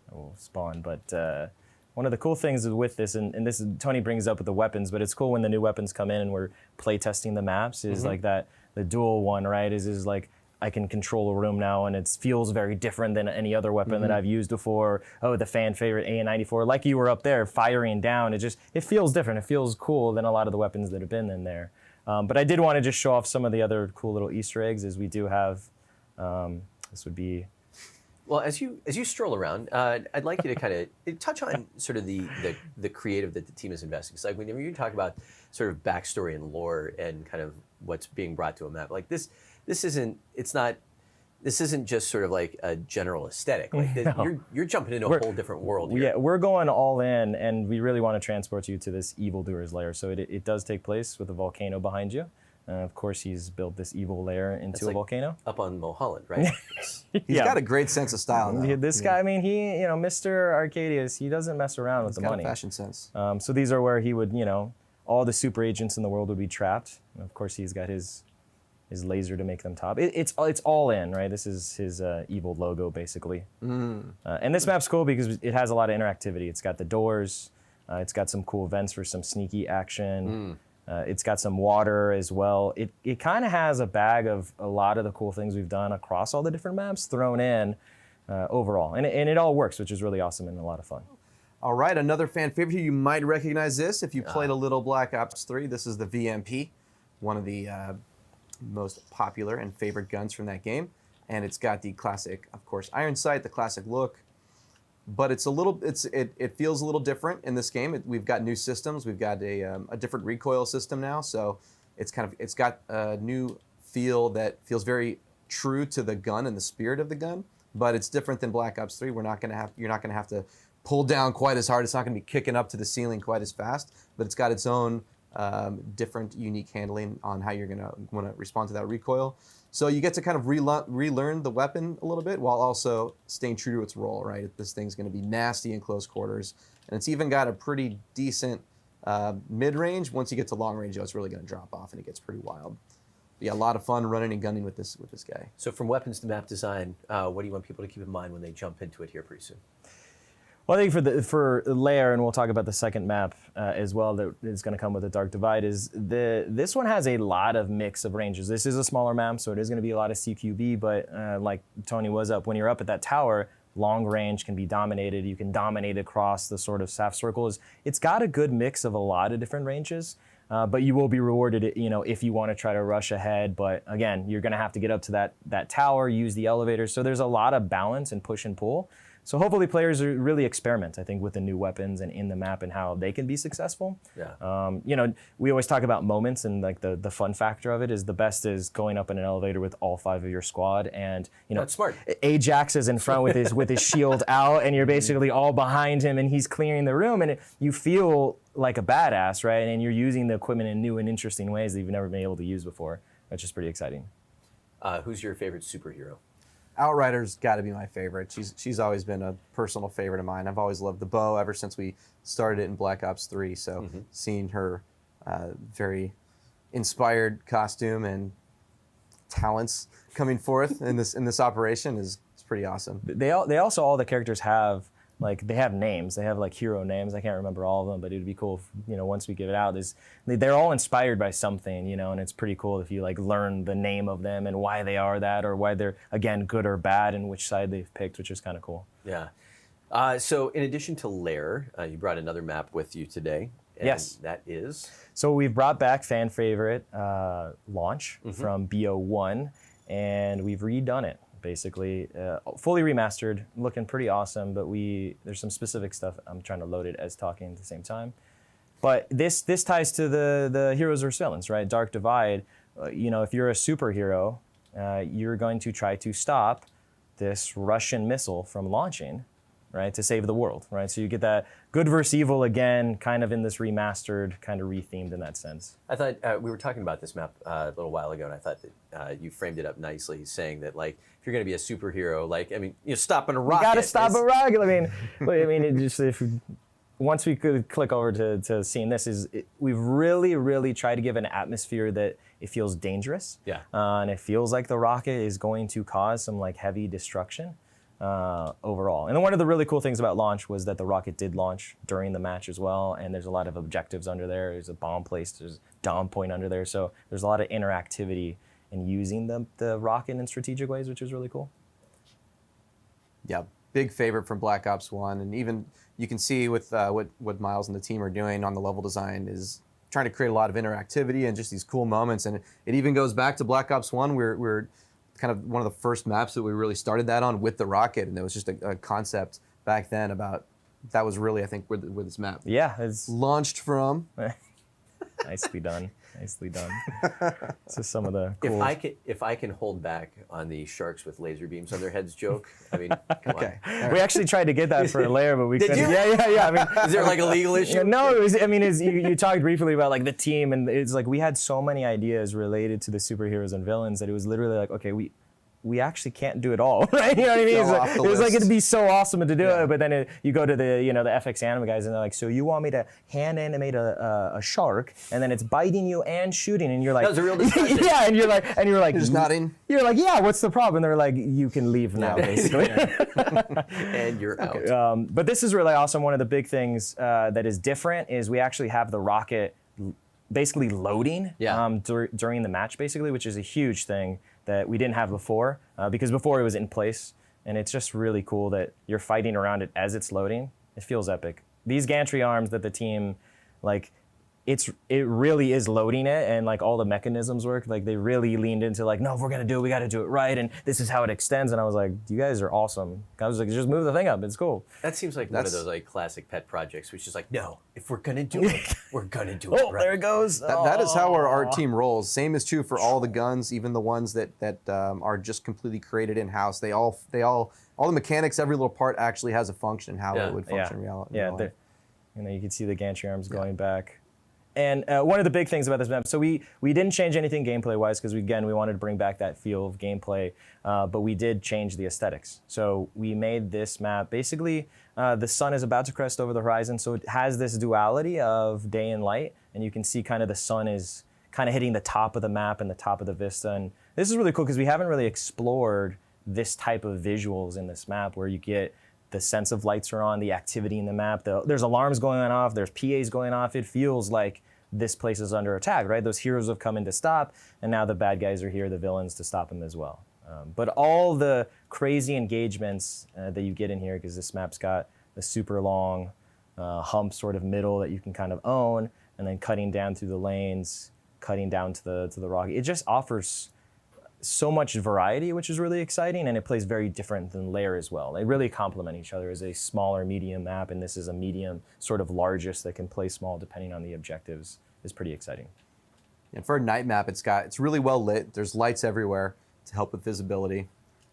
[SPEAKER 17] I will spawn. But one of the cool things with this, and this is, Tony brings up with the weapons, but it's cool when the new weapons come in and we're play testing the maps. Is like that the dual one, right? Is like I can control a room now, and it feels very different than any other weapon that I've used before. Oh, the fan favorite AN-94, like you were up there firing down. It feels different. It feels cool than a lot of the weapons that have been in there. But I did want to just show off some of the other cool little Easter eggs, as we do have. This would be.
[SPEAKER 3] Well, as you stroll around, I'd like you to kind of touch on sort of the creative that the team is investing. It's like whenever you talk about sort of backstory and lore and kind of what's being brought to a map, like this isn't just sort of like a general aesthetic. Like
[SPEAKER 17] No.
[SPEAKER 3] you're jumping into a whole different world here.
[SPEAKER 17] Yeah, we're going all in, and we really want to transport you to this evildoer's lair. So it does take place with a volcano behind you. Of course, he's built this evil lair into a volcano.
[SPEAKER 3] Up on Mulholland, right?
[SPEAKER 18] He's got a great sense of style now.
[SPEAKER 17] This guy, I mean, Mr. Arcadius, he doesn't mess around with the money.
[SPEAKER 18] He's got a fashion sense.
[SPEAKER 17] So these are where he would, all the super agents in the world would be trapped. And of course, he's got his laser to make them top. It's all in, right? This is his evil logo, basically. And this map's cool because it has a lot of interactivity. It's got the doors. It's got some cool vents for some sneaky action. It's got some water as well. It kind of has a bag of a lot of the cool things we've done across all the different maps thrown in overall. And it all works, which is really awesome and a lot of fun.
[SPEAKER 18] All right, another fan favorite here. You might recognize this if you played a little Black Ops 3. This is the VMP, one of the most popular and favorite guns from that game. And it's got the classic, of course, iron sight, the classic look. But it feels a little different in this game. We've got new systems. We've got a different recoil system now. So it's got a new feel that feels very true to the gun and the spirit of the gun. But it's different than Black Ops 3. You're not gonna have to pull down quite as hard. It's not gonna be kicking up to the ceiling quite as fast. But it's got its own different, unique handling on how you're gonna want to respond to that recoil. So you get to kind of relearn the weapon a little bit while also staying true to its role, right? This thing's going to be nasty in close quarters. And it's even got a pretty decent mid-range. Once you get to long range, it's really going to drop off and it gets pretty wild. But yeah, a lot of fun running and gunning with this guy.
[SPEAKER 3] So from weapons to map design, what do you want people to keep in mind when they jump into it here pretty soon?
[SPEAKER 17] Well, I think for lair, and we'll talk about the second map as well that is going to come with the Dark Divide, is this one has a lot of mix of ranges. This is a smaller map, so it is going to be a lot of CQB, but like Tony was up, when you're up at that tower, long range can be dominated. You can dominate across the sort of half circles. It's got a good mix of a lot of different ranges, but you will be rewarded, if you want to try to rush ahead. But again, you're going to have to get up to that tower, use the elevator. So there's a lot of balance and push and pull. So hopefully players really experiment, I think, with the new weapons and in the map and how they can be successful.
[SPEAKER 3] Yeah.
[SPEAKER 17] We always talk about moments, and like the fun factor of it is the best is going up in an elevator with all 5 of your squad, and
[SPEAKER 3] That's smart.
[SPEAKER 17] Ajax is in front with his shield out, and you're basically all behind him, and he's clearing the room, and you feel like a badass, right? And you're using the equipment in new and interesting ways that you've never been able to use before, which is pretty exciting.
[SPEAKER 3] Who's your favorite superhero?
[SPEAKER 18] Outrider's got to be my favorite. She's always been a personal favorite of mine. I've always loved the bow ever since we started it in Black Ops 3. So seeing her very inspired costume and talents coming forth in this operation is pretty awesome.
[SPEAKER 17] They also, all the characters have like they have names, they have like hero names. I can't remember all of them, but it'd be cool if, once we give it out, they're all inspired by something, and it's pretty cool if you like learn the name of them and why they are that, or why they're, again, good or bad and which side they've picked, which is kind of cool.
[SPEAKER 3] Yeah. So in addition to Lair, you brought another map with you today. And
[SPEAKER 17] yes.
[SPEAKER 3] That is?
[SPEAKER 17] So we've brought back fan favorite Launch from BO1, and we've redone it. Basically, fully remastered, looking pretty awesome, but there's some specific stuff. I'm trying to load it as talking at the same time. But this ties to the heroes versus villains, right? Dark Divide, if you're a superhero, you're going to try to stop this Russian missile from launching, right, to save the world, right? So you get that good versus evil again, kind of in this remastered, kind of rethemed in that sense.
[SPEAKER 3] I thought we were talking about this map a little while ago, and I thought that you framed it up nicely, saying that like if you're going to be a superhero, like you're stopping a rocket.
[SPEAKER 17] You got to stop a rocket. It just once we could click over to seeing this, we've really tried to give an atmosphere that it feels dangerous.
[SPEAKER 3] Yeah.
[SPEAKER 17] And it feels like the rocket is going to cause some like heavy destruction. Overall. And one of the really cool things about launch was that the rocket did launch during the match as well, and there's a lot of objectives under there. There's a bomb place, there's a dom point under there, so there's a lot of interactivity in using the rocket in strategic ways, which is really cool.
[SPEAKER 18] Yeah, big favorite from Black Ops 1, and even you can see with what Miles and the team are doing on the level design is trying to create a lot of interactivity and just these cool moments, and it even goes back to Black Ops 1. We're kind of one of the first maps that we really started that on with the rocket, and there was just a concept back then about that was really, I think, where this map
[SPEAKER 17] it's
[SPEAKER 18] launched from.
[SPEAKER 17] Nicely done. Nicely done. This is some of the cool.
[SPEAKER 3] If I can hold back on the sharks with laser beams on their heads joke, come
[SPEAKER 18] okay.
[SPEAKER 3] on.
[SPEAKER 17] We actually tried to get that for a layer, but we
[SPEAKER 3] Did
[SPEAKER 17] couldn't.
[SPEAKER 3] you?
[SPEAKER 17] Yeah.
[SPEAKER 3] Is there like a legal issue?
[SPEAKER 17] No, it was. You talked briefly about like the team, and it's like we had so many ideas related to the superheroes and villains that it was literally like, okay, we actually can't do it all, right? You know what I mean? It was like it'd be so awesome to do it, but then you go to the the FX Anime guys, and they're like, so you want me to hand animate a shark, and then it's biting you and shooting, and you're like,
[SPEAKER 3] that was a real discussion.
[SPEAKER 17] Yeah, and you're like,
[SPEAKER 18] just nodding.
[SPEAKER 17] You're like, yeah, what's the problem? And they're like, you can leave now, basically.
[SPEAKER 3] And you're out.
[SPEAKER 17] But this is really awesome. One of the big things that is different is we actually have the rocket basically loading during the match, basically, which is a huge thing that we didn't have before, because before it was in place, and it's just really cool that you're fighting around it as it's loading. It feels epic. These gantry arms that the team, like, it really is loading it, and like all the mechanisms work. Like they really leaned into like, no, if we're gonna do it, we got to do it right, and this is how it extends. And I was like, you guys are awesome. I was like, just move the thing up. It's cool.
[SPEAKER 3] That seems like one of those like classic pet projects, which is like, no, if we're gonna do it, we're gonna do it right.
[SPEAKER 17] There it goes.
[SPEAKER 18] That is how our art team rolls. Same is true for all the guns, even the ones that are just completely created in house. They all the mechanics, every little part actually has a function, how it would function in reality.
[SPEAKER 17] You can see the gantry arms going back. And one of the big things about this map, so we didn't change anything gameplay-wise because we wanted to bring back that feel of gameplay, but we did change the aesthetics. So we made this map, basically the sun is about to crest over the horizon, so it has this duality of day and light, and you can see kind of the sun is kind of hitting the top of the map and the top of the vista. And this is really cool because we haven't really explored this type of visuals in this map where you get the sense of lights are on, the activity in the map, there's alarms going off, there's PAs going off. It feels like this place is under attack, right? Those heroes have come in to stop, and now the bad guys are here, the villains, to stop them as well. But all the crazy engagements that you get in here, because this map's got the super long hump sort of middle that you can kind of own, and then cutting down through the lanes, cutting down to the rocket. It just offers so much variety, which is really exciting, and it plays very different than Lair as well. They really complement each other as a smaller medium map, and this is a medium sort of largest that can play small depending on the objectives. Is pretty exciting.
[SPEAKER 18] And for a night map, it's really well lit. There's lights everywhere to help with visibility.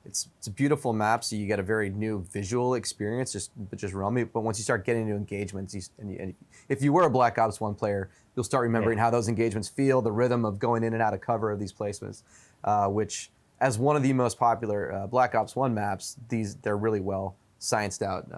[SPEAKER 18] It's a beautiful map, so you get a very new visual experience, just roaming. But once you start getting into engagements, and if you were a Black Ops 1 player, you'll start remembering how those engagements feel, the rhythm of going in and out of cover of these placements, which, as one of the most popular Black Ops 1 maps, they're really well scienced out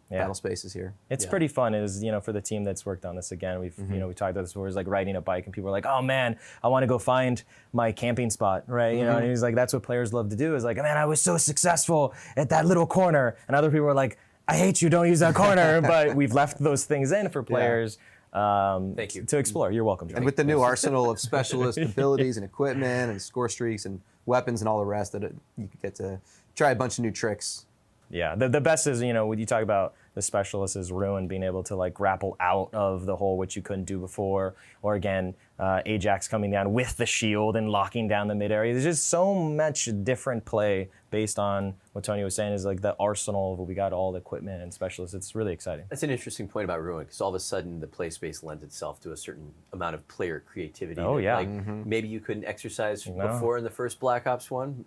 [SPEAKER 18] battle spaces here.
[SPEAKER 17] It's pretty fun. Is for the team that's worked on this again. We've we talked about this before. It's like riding a bike, and people are like, "Oh man, I want to go find my camping spot," right? You know, and he's like, "That's what players love to do." Is like, "Man, I was so successful at that little corner," and other people are like, I hate you, don't use that corner, but we've left those things in for players.
[SPEAKER 3] Thank you.
[SPEAKER 17] To explore. You're welcome, John.
[SPEAKER 18] And with the new arsenal of specialist abilities and equipment and score streaks and weapons and all the rest, that you get to try a bunch of new tricks.
[SPEAKER 17] Yeah, the best is, when you talk about the specialist is Ruin being able to like grapple out of the hole, which you couldn't do before, or again, Ajax coming down with the shield and locking down the mid area. There's just so much different play based on what Tony was saying is like the arsenal of we got all the equipment and specialists. It's really exciting.
[SPEAKER 3] That's an interesting point about Ruin, because all of a sudden the play space lends itself to a certain amount of player creativity.
[SPEAKER 17] Oh,
[SPEAKER 3] that,
[SPEAKER 17] yeah.
[SPEAKER 3] Like, maybe you couldn't exercise before in the first Black Ops 1,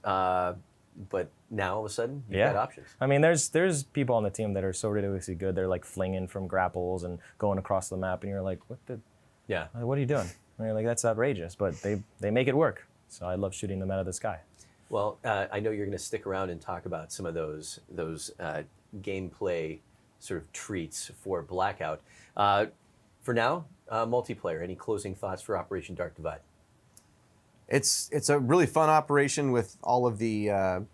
[SPEAKER 3] but now all of a sudden you've got options.
[SPEAKER 17] I mean, there's people on the team that are so ridiculously good. They're like flinging from grapples and going across the map, and you're like, what are you doing? And you're like, that's outrageous, but they make it work. So I love shooting them out of the sky.
[SPEAKER 3] Well, I know you're going to stick around and talk about some of those gameplay sort of treats for Blackout. For now, multiplayer. Any closing thoughts for Operation Dark Divide?
[SPEAKER 18] It's a really fun operation with all of the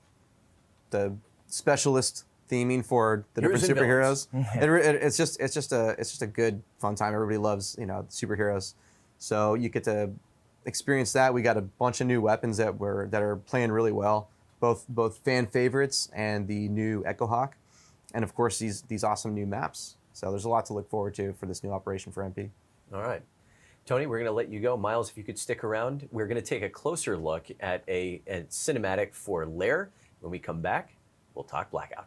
[SPEAKER 18] specialist theming for the different superheroes. It's just a good fun time. Everybody loves superheroes, so you get to experience that. We got a bunch of new weapons that are playing really well, both fan favorites and the new Echo Hawk, and of course these awesome new maps. So there's a lot to look forward to for this new operation for MP.
[SPEAKER 3] All right. Tony, we're going to let you go. Miles, if you could stick around, we're going to take a closer look at a cinematic for Lair. When we come back, we'll talk Blackout.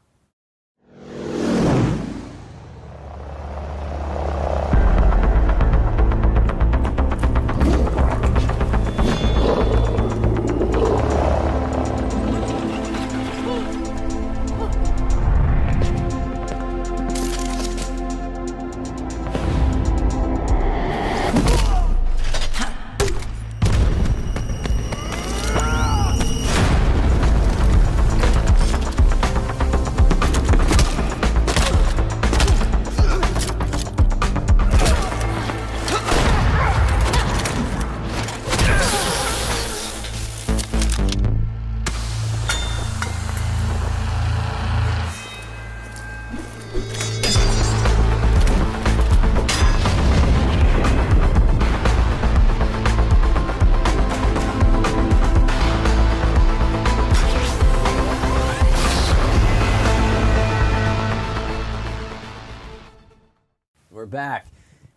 [SPEAKER 3] Back.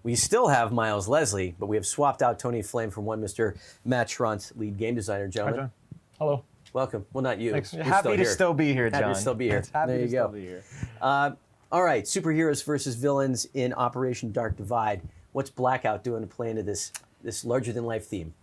[SPEAKER 3] We still have Miles Leslie, but we have swapped out Tony Flame for one Mr. Matt Scronce, lead game designer. Gentlemen.
[SPEAKER 5] Hi, John. Hello.
[SPEAKER 3] Welcome. Well, not you.
[SPEAKER 17] Thanks. Happy to still be here, John.
[SPEAKER 3] Happy to still be here. There you go. All right, superheroes versus villains in Operation Dark Divide. What's Blackout doing to play into this larger-than-life theme?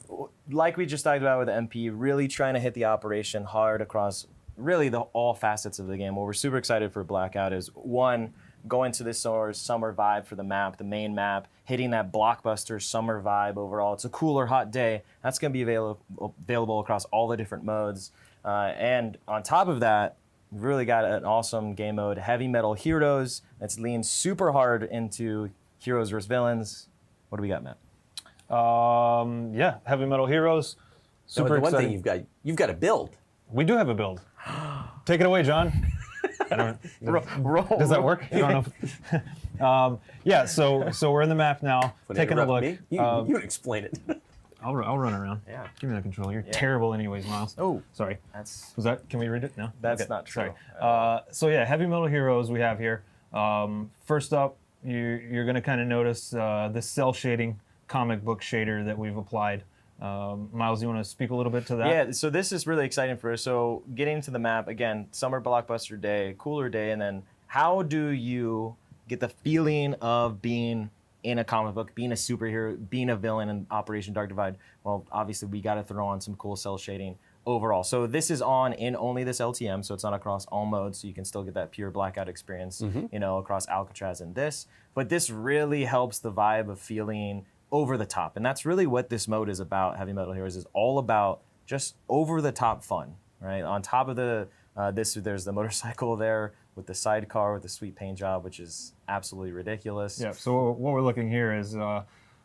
[SPEAKER 17] Like we just talked about with MP, really trying to hit the operation hard across really all facets of the game. What we're super excited for Blackout is, one, going to this summer vibe for the map, the main map, hitting that blockbuster summer vibe overall. It's a cooler, hot day. That's going to be available across all the different modes. And on top of that, we've really got an awesome game mode, Heavy Metal Heroes, that's leaned super hard into heroes versus villains. What do we got, Matt?
[SPEAKER 5] Yeah, Heavy Metal Heroes. Super
[SPEAKER 3] one
[SPEAKER 5] exciting.
[SPEAKER 3] thing you've got a build.
[SPEAKER 5] We do have a build. Take it away, John. I don't,
[SPEAKER 17] roll.
[SPEAKER 5] Does that work? I don't know. Yeah, so we're in the map now, taking a look.
[SPEAKER 3] You explain it.
[SPEAKER 5] I'll run around.
[SPEAKER 17] Yeah.
[SPEAKER 5] Give me that controller. You're terrible anyways, Miles.
[SPEAKER 17] Oh.
[SPEAKER 5] Sorry. Can we read it? No?
[SPEAKER 17] That's
[SPEAKER 5] Okay,
[SPEAKER 17] not true.
[SPEAKER 5] Sorry. So yeah, Heavy Metal Heroes we have here. First up, you're going to kind of notice this cell shading comic book shader that we've applied. Miles, you want to speak a little bit to that?
[SPEAKER 17] Yeah, so this is really exciting for us. So getting to the map, again, summer blockbuster day, cooler day, and then how do you get the feeling of being in a comic book, being a superhero, being a villain in Operation Dark Divide? Well, obviously we got to throw on some cool cell shading overall. So this is on in only this LTM, so it's not across all modes, so you can still get that pure Blackout experience, across Alcatraz and this. But this really helps the vibe of feeling over the top, and that's really what this mode is about. Heavy Metal Heroes is all about just over the top fun, right? On top of the there's the motorcycle there with the sidecar with the sweet paint job, which is absolutely ridiculous.
[SPEAKER 5] Yeah. So what we're looking here is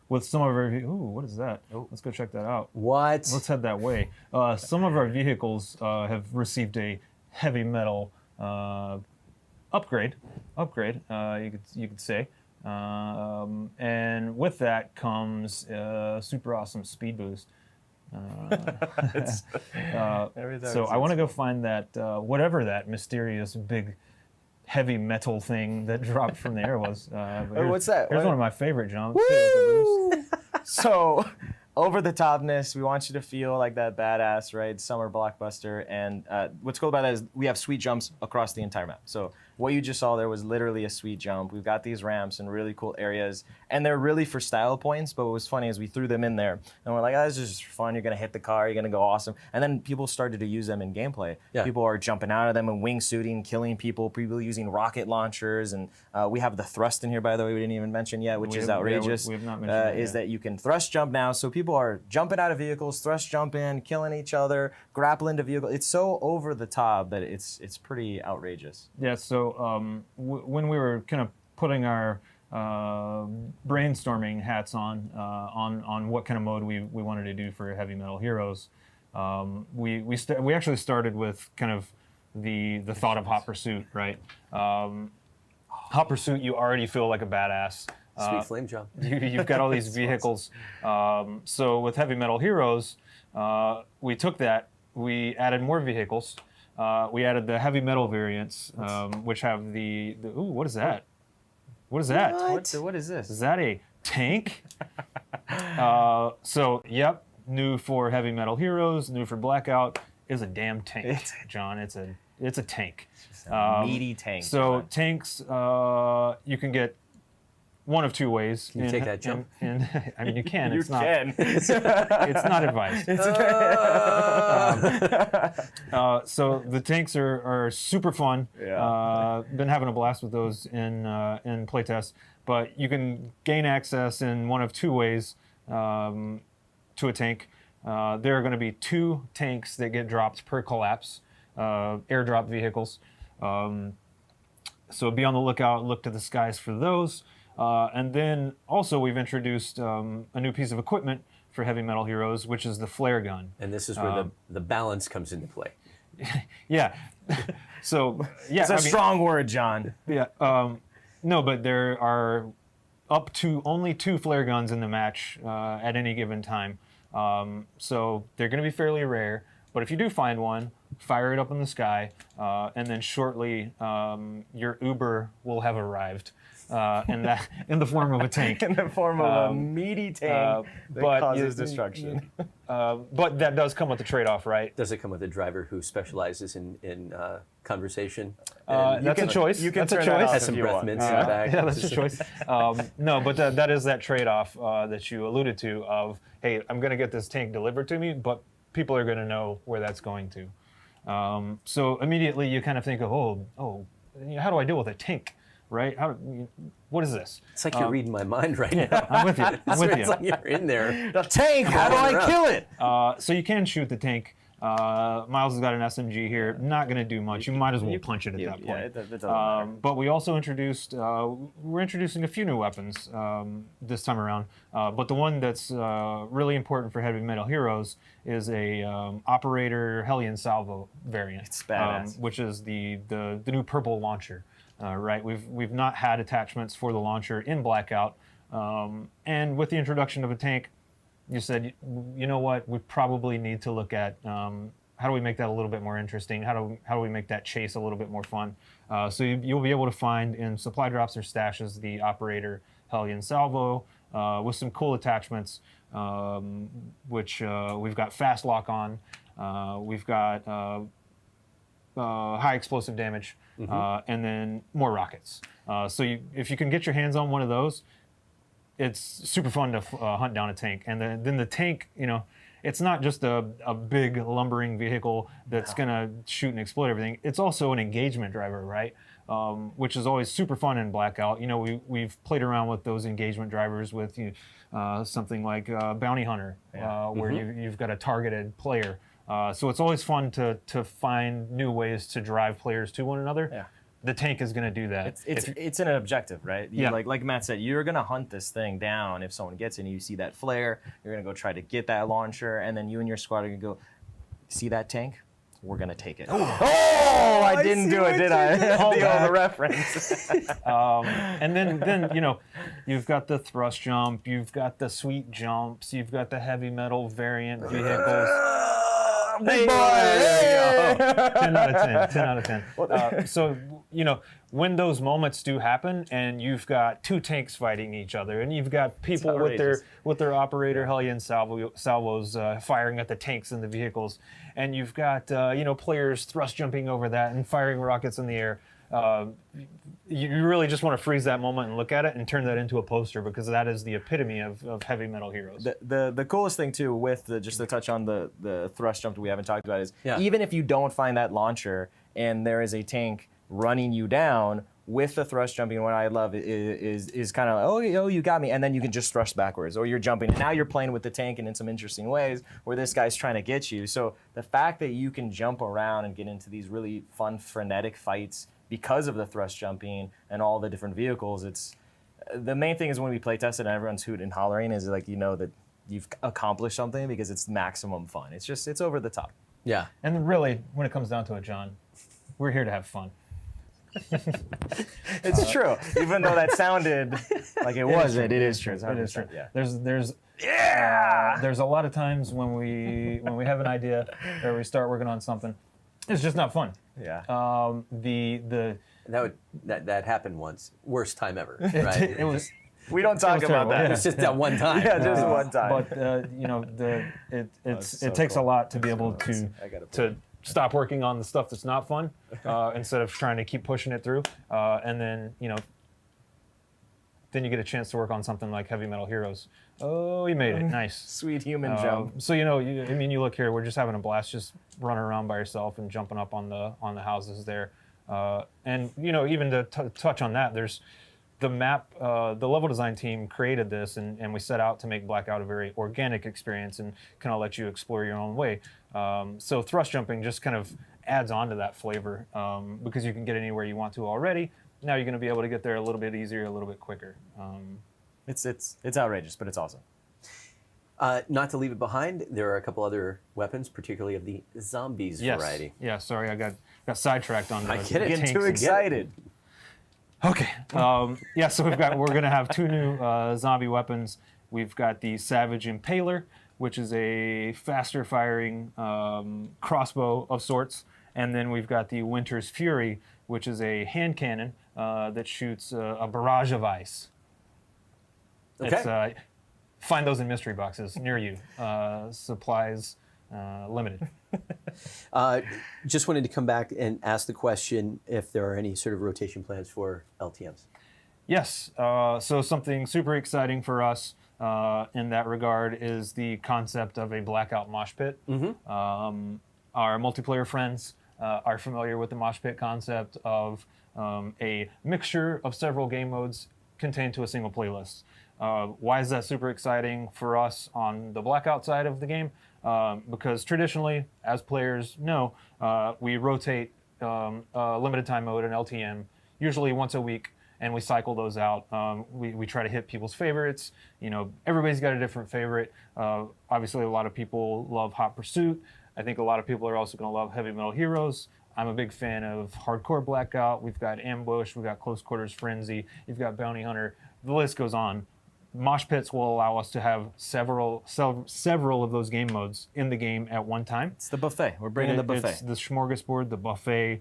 [SPEAKER 5] with some of our what is that? Oh, let's go check that out.
[SPEAKER 3] What?
[SPEAKER 5] Let's head that way. Some of our vehicles have received a heavy metal upgrade, you could say. And with that comes super awesome speed boost. So I want to go find that whatever that mysterious big heavy metal thing that dropped from the air was.
[SPEAKER 17] What's that?
[SPEAKER 5] Here's one of my favorite jumps.
[SPEAKER 17] So, over the topness, we want you to feel like that badass, right? Summer blockbuster. And what's cool about that is we have sweet jumps across the entire map. So what you just saw there was literally a sweet jump. We've got these ramps in really cool areas, and they're really for style points. But what was funny is we threw them in there, and we're like, oh, this is just fun. You're gonna hit the car. You're gonna go awesome. And then people started to use them in gameplay.
[SPEAKER 3] Yeah.
[SPEAKER 17] People are jumping out of them and wingsuiting, killing people. People using rocket launchers, and we have the thrust in here, by the way. We didn't even mention yet, which is outrageous.
[SPEAKER 5] We have not mentioned
[SPEAKER 17] is that you can thrust jump now. So people are jumping out of vehicles, thrust jump in, killing each other, grapple into vehicles. It's so over the top that it's pretty outrageous.
[SPEAKER 5] Yeah. So when we were kind of putting our brainstorming hats on what kind of mode we wanted to do for Heavy Metal Heroes, we actually started with kind of the thought of Hot Pursuit, right? Hot Pursuit, you already feel like a badass.
[SPEAKER 3] Sweet flame jump.
[SPEAKER 5] You've got all these vehicles. So with Heavy Metal Heroes, we took that, we added more vehicles. We added the heavy metal variants, which have the ooh, what is that? What is that?
[SPEAKER 17] What is this?
[SPEAKER 5] Is that a tank? So, yep, new for Heavy Metal Heroes, new for Blackout, is a damn tank, John. It's a tank.
[SPEAKER 17] It's a meaty tank.
[SPEAKER 5] So tanks, you can get one of two ways.
[SPEAKER 3] Can you take that jump?
[SPEAKER 5] I mean, you can.
[SPEAKER 17] You can.
[SPEAKER 5] It's not advised. So the tanks are super fun.
[SPEAKER 17] Yeah.
[SPEAKER 5] Been having a blast with those in playtest. But you can gain access in one of two ways to a tank. There are going to be 2 tanks that get dropped per collapse, airdrop vehicles. So be on the lookout, look to the skies for those. And then also we've introduced a new piece of equipment for Heavy Metal Heroes, which is the flare gun.
[SPEAKER 3] And this is where the balance comes into play.
[SPEAKER 5] Yeah. So, yeah.
[SPEAKER 17] It's a strong word, John.
[SPEAKER 5] Yeah. No, but there are up to only 2 flare guns in the match at any given time. So they're going to be fairly rare. But if you do find one, fire it up in the sky, and then shortly your Uber will have arrived. In the form of a tank.
[SPEAKER 17] In the form of a meaty tank that causes destruction.
[SPEAKER 5] But that does come with a trade-off, right?
[SPEAKER 3] Does it come with a driver who specializes in conversation?
[SPEAKER 5] That's a choice.
[SPEAKER 17] You can
[SPEAKER 5] that's
[SPEAKER 17] turn
[SPEAKER 5] a choice.
[SPEAKER 17] that off
[SPEAKER 3] Has some
[SPEAKER 17] if you
[SPEAKER 3] breath
[SPEAKER 17] want.
[SPEAKER 3] mints in the back.
[SPEAKER 5] Yeah, that's a choice. No, but that is that trade-off that you alluded to of, hey, I'm going to get this tank delivered to me, but people are going to know where that's going to. So immediately you kind of think of, how do I deal with a tank? Right? What is this?
[SPEAKER 3] It's like you're reading my mind right now.
[SPEAKER 5] I'm with you.
[SPEAKER 3] It's like you're in there.
[SPEAKER 17] The tank, how do I kill it?
[SPEAKER 5] So you can shoot the tank. Miles has got an SMG here. Not going to do much. You might as well punch it at that point.
[SPEAKER 17] Yeah, it doesn't matter.
[SPEAKER 5] But we also introduced, we're introducing a few new weapons this time around. But the one that's really important for Heavy Metal Heroes is a Operator Hellion Salvo variant.
[SPEAKER 17] It's badass.
[SPEAKER 5] Which is the new purple launcher. Right, we've not had attachments for the launcher in Blackout, and with the introduction of a tank, you said, you know what, we probably need to look at how do we make that a little bit more interesting? How do we make that chase a little bit more fun? So you'll be able to find in supply drops or stashes the Operator Hellion Salvo with some cool attachments, which we've got fast lock on, we've got high explosive damage. And then more rockets. So if you can get your hands on one of those, it's super fun to hunt down a tank. And then the tank, it's not just a big lumbering vehicle that's going to shoot and explode everything. It's also an engagement driver, right? Which is always super fun in Blackout. We've played around with those engagement drivers with something like Bounty Hunter, where you've got a targeted player. So it's always fun to find new ways to drive players to one another.
[SPEAKER 17] Yeah.
[SPEAKER 5] The tank is going to do that.
[SPEAKER 17] It's an objective, right?
[SPEAKER 5] Yeah.
[SPEAKER 17] Like Matt said, you're going to hunt this thing down if someone gets it and you see that flare. You're going to go try to get that launcher, and then you and your squad are going to go, see that tank? we're gonna take it. Oh, I didn't do it, did I? The reference.
[SPEAKER 5] And then you know, you've got the thrust jump, you've got the sweet jumps, you've got the heavy metal variant vehicles.
[SPEAKER 17] Big boy!
[SPEAKER 5] There you go. 10 out of 10. 10 out of 10. So, you know, when those moments do happen, and you've got two tanks fighting each other, and you've got people with their operator Hellion salvos firing at the tanks and the vehicles, and you've got you know, players thrust jumping over that and firing rockets in the air. You really just want to freeze that moment and look at it and turn that into a poster, because that is the epitome of heavy metal heroes.
[SPEAKER 17] The coolest thing too, with just to touch on the thrust jump that we haven't talked about, is even if you don't find that launcher and there is a tank running you down, with the thrust jumping, what I love is kind of like, oh, you got me, and then you can just thrust backwards, or you're jumping, and now you're playing with the tank and in some interesting ways where this guy's trying to get you. So the fact that you can jump around and get into these really fun, frenetic fights because of the thrust jumping and all the different vehicles, it's the main thing is when we play test it and everyone's hooting and hollering, is like, you know that you've accomplished something because it's maximum fun. It's over the top.
[SPEAKER 3] Yeah.
[SPEAKER 5] And really, when it comes down to it, John, we're here to have fun.
[SPEAKER 17] It's true. Even though that sounded like it wasn't, it is true.
[SPEAKER 5] It is true.
[SPEAKER 17] Yeah.
[SPEAKER 5] There's a lot of times when we have an idea or we start working on something, it's just not fun.
[SPEAKER 17] Yeah.
[SPEAKER 3] That happened once. Worst time ever. Right.
[SPEAKER 5] It was.
[SPEAKER 17] We don't talk about that.
[SPEAKER 3] Yeah. It's just that one time.
[SPEAKER 17] Yeah, just one time.
[SPEAKER 5] But you know, it takes a lot to be able to stop working on the stuff that's not fun instead of trying to keep pushing it through, and then you know, then you get a chance to work on something like Heavy Metal Heroes. Oh, you made it! Nice,
[SPEAKER 17] sweet human jump.
[SPEAKER 5] So you know, I mean, you look here, we're just having a blast, just running around by yourself and jumping up on the houses there, and you know, even to touch on that, there's the map. The level design team created this, and we set out to make Blackout a very organic experience and kind of let you explore your own way. So thrust jumping just kind of adds on to that flavor because you can get anywhere you want to already. Now you're going to be able to get there a little bit easier, a little bit quicker.
[SPEAKER 17] It's outrageous, but it's awesome.
[SPEAKER 3] Not to leave it behind, there are a couple other weapons, particularly of the zombies variety.
[SPEAKER 5] Yeah, sorry, I got sidetracked on the tanks.
[SPEAKER 17] Getting too excited.
[SPEAKER 5] Okay. Yeah, so we're going to have two new zombie weapons. We've got the Savage Impaler, which is a faster firing crossbow of sorts. And then we've got the Winter's Fury, which is a hand cannon that shoots a barrage of ice.
[SPEAKER 3] Okay.
[SPEAKER 5] Find those in mystery boxes near you. Supplies limited.
[SPEAKER 3] Just wanted to come back and ask the question if there are any sort of rotation plans for LTMs.
[SPEAKER 5] Yes. So something super exciting for us in that regard is the concept of a Blackout mosh pit.
[SPEAKER 3] Mm-hmm.
[SPEAKER 5] Our multiplayer friends are familiar with the mosh pit concept of a mixture of several game modes contained to a single playlist. Why is that super exciting for us on the Blackout side of the game? Because traditionally, as players know, we rotate limited time mode and LTM usually once a week, and we cycle those out. We try to hit people's favorites. You know, everybody's got a different favorite. Obviously, a lot of people love Hot Pursuit. I think a lot of people are also going to love Heavy Metal Heroes. I'm a big fan of Hardcore Blackout. We've got Ambush. We've got Close Quarters Frenzy. You've got Bounty Hunter. The list goes on. Mosh pits will allow us to have several of those game modes in the game at one time.
[SPEAKER 17] It's the buffet. We're bringing the buffet.
[SPEAKER 5] It's the smorgasbord, the buffet.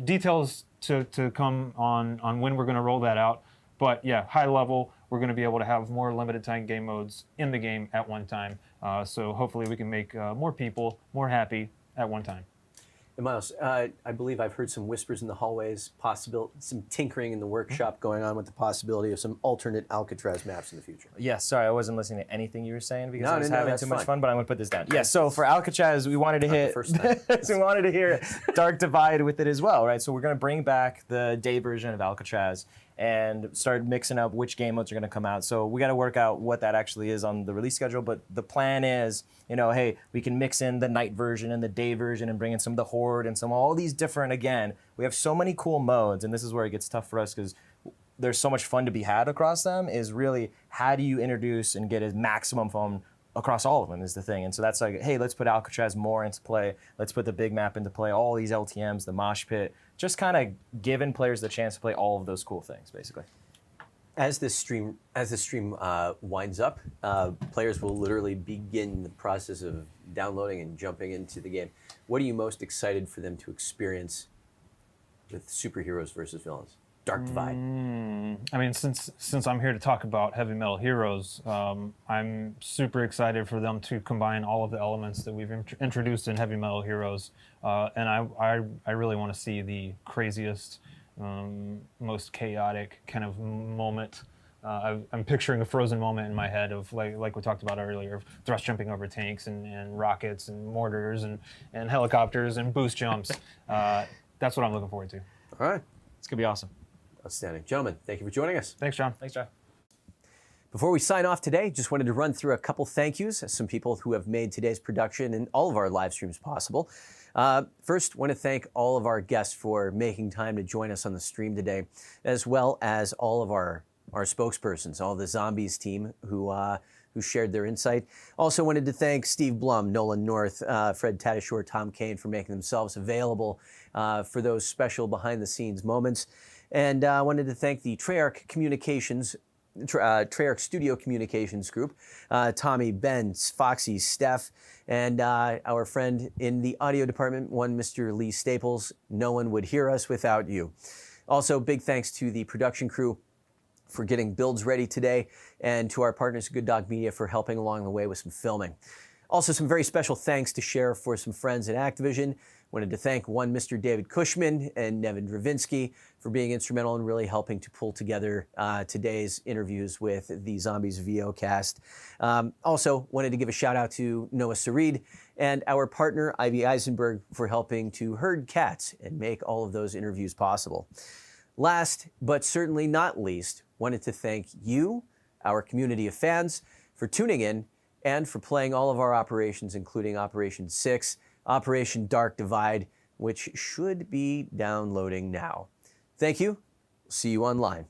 [SPEAKER 5] Details to come on when we're going to roll that out. But yeah, high level, we're going to be able to have more limited time game modes in the game at one time. So hopefully we can make more people more happy at one time.
[SPEAKER 3] And Miles, I believe I've heard some whispers in the hallways, some tinkering in the workshop going on with the possibility of some alternate Alcatraz maps in the future.
[SPEAKER 17] Yes, sorry, I wasn't listening to anything you were saying because I was
[SPEAKER 3] having
[SPEAKER 17] too much fun, but I'm going to put this down. Yeah, so for Alcatraz, we wanted to hit, we wanted to hear Dark Divide with it as well, right? So we're going to bring back the day version of Alcatraz and start mixing up which game modes are going to come out. So we got to work out what that actually is on the release schedule, but the plan is, you know, hey, we can mix in the night version and the day version and bring in some of the Horde and some all these different, again, we have so many cool modes, and this is where it gets tough for us because there's so much fun to be had across them, is really how do you introduce and get as maximum fun across all of them is the thing. And so that's like, hey, let's put Alcatraz more into play. Let's put the big map into play, all these LTMs, the mosh pit, just kind of giving players the chance to play all of those cool things, basically.
[SPEAKER 3] As this stream winds up, players will literally begin the process of downloading and jumping into the game. What are you most excited for them to experience with superheroes versus villains? Dark Divide.
[SPEAKER 19] I mean, since I'm here to talk about Heavy Metal Heroes, I'm super excited for them to combine all of the elements that we've introduced in Heavy Metal Heroes, and I really want to see the craziest, most chaotic kind of moment. I'm picturing a Frozen moment in my head of like we talked about earlier, of thrust jumping over tanks and rockets and mortars and helicopters and boost jumps. That's what I'm looking forward to.
[SPEAKER 3] All right.
[SPEAKER 17] It's going to be awesome.
[SPEAKER 3] Outstanding. Gentlemen, thank you for joining us.
[SPEAKER 19] Thanks, John.
[SPEAKER 17] Thanks, John.
[SPEAKER 3] Before we sign off today, just wanted to run through a couple thank yous, some people who have made today's production and all of our live streams possible. First, want to thank all of our guests for making time to join us on the stream today, as well as all of our spokespersons, all the Zombies team who shared their insight. Also wanted to thank Steve Blum, Nolan North, Fred Tadashore, Tom Kane for making themselves available for those special behind-the-scenes moments. And I wanted to thank the Treyarch Communications, Treyarch Studio Communications Group, Tommy, Ben, Foxy, Steph, and our friend in the audio department, one Mr. Lee Staples. No one would hear us without you. Also, big thanks to the production crew for getting builds ready today, and to our partners Good Dog Media for helping along the way with some filming. Also, some very special thanks to share for some friends at Activision. Wanted to thank one Mr. David Cushman and Nevin Dravinsky for being instrumental in really helping to pull together today's interviews with the Zombies VO cast. Also, wanted to give a shout out to Noah Sarid and our partner Ivy Eisenberg for helping to herd cats and make all of those interviews possible. Last, but certainly not least, wanted to thank you, our community of fans, for tuning in and for playing all of our operations, including Operation 6, Operation Dark Divide, which should be downloading now. Thank you. See you online.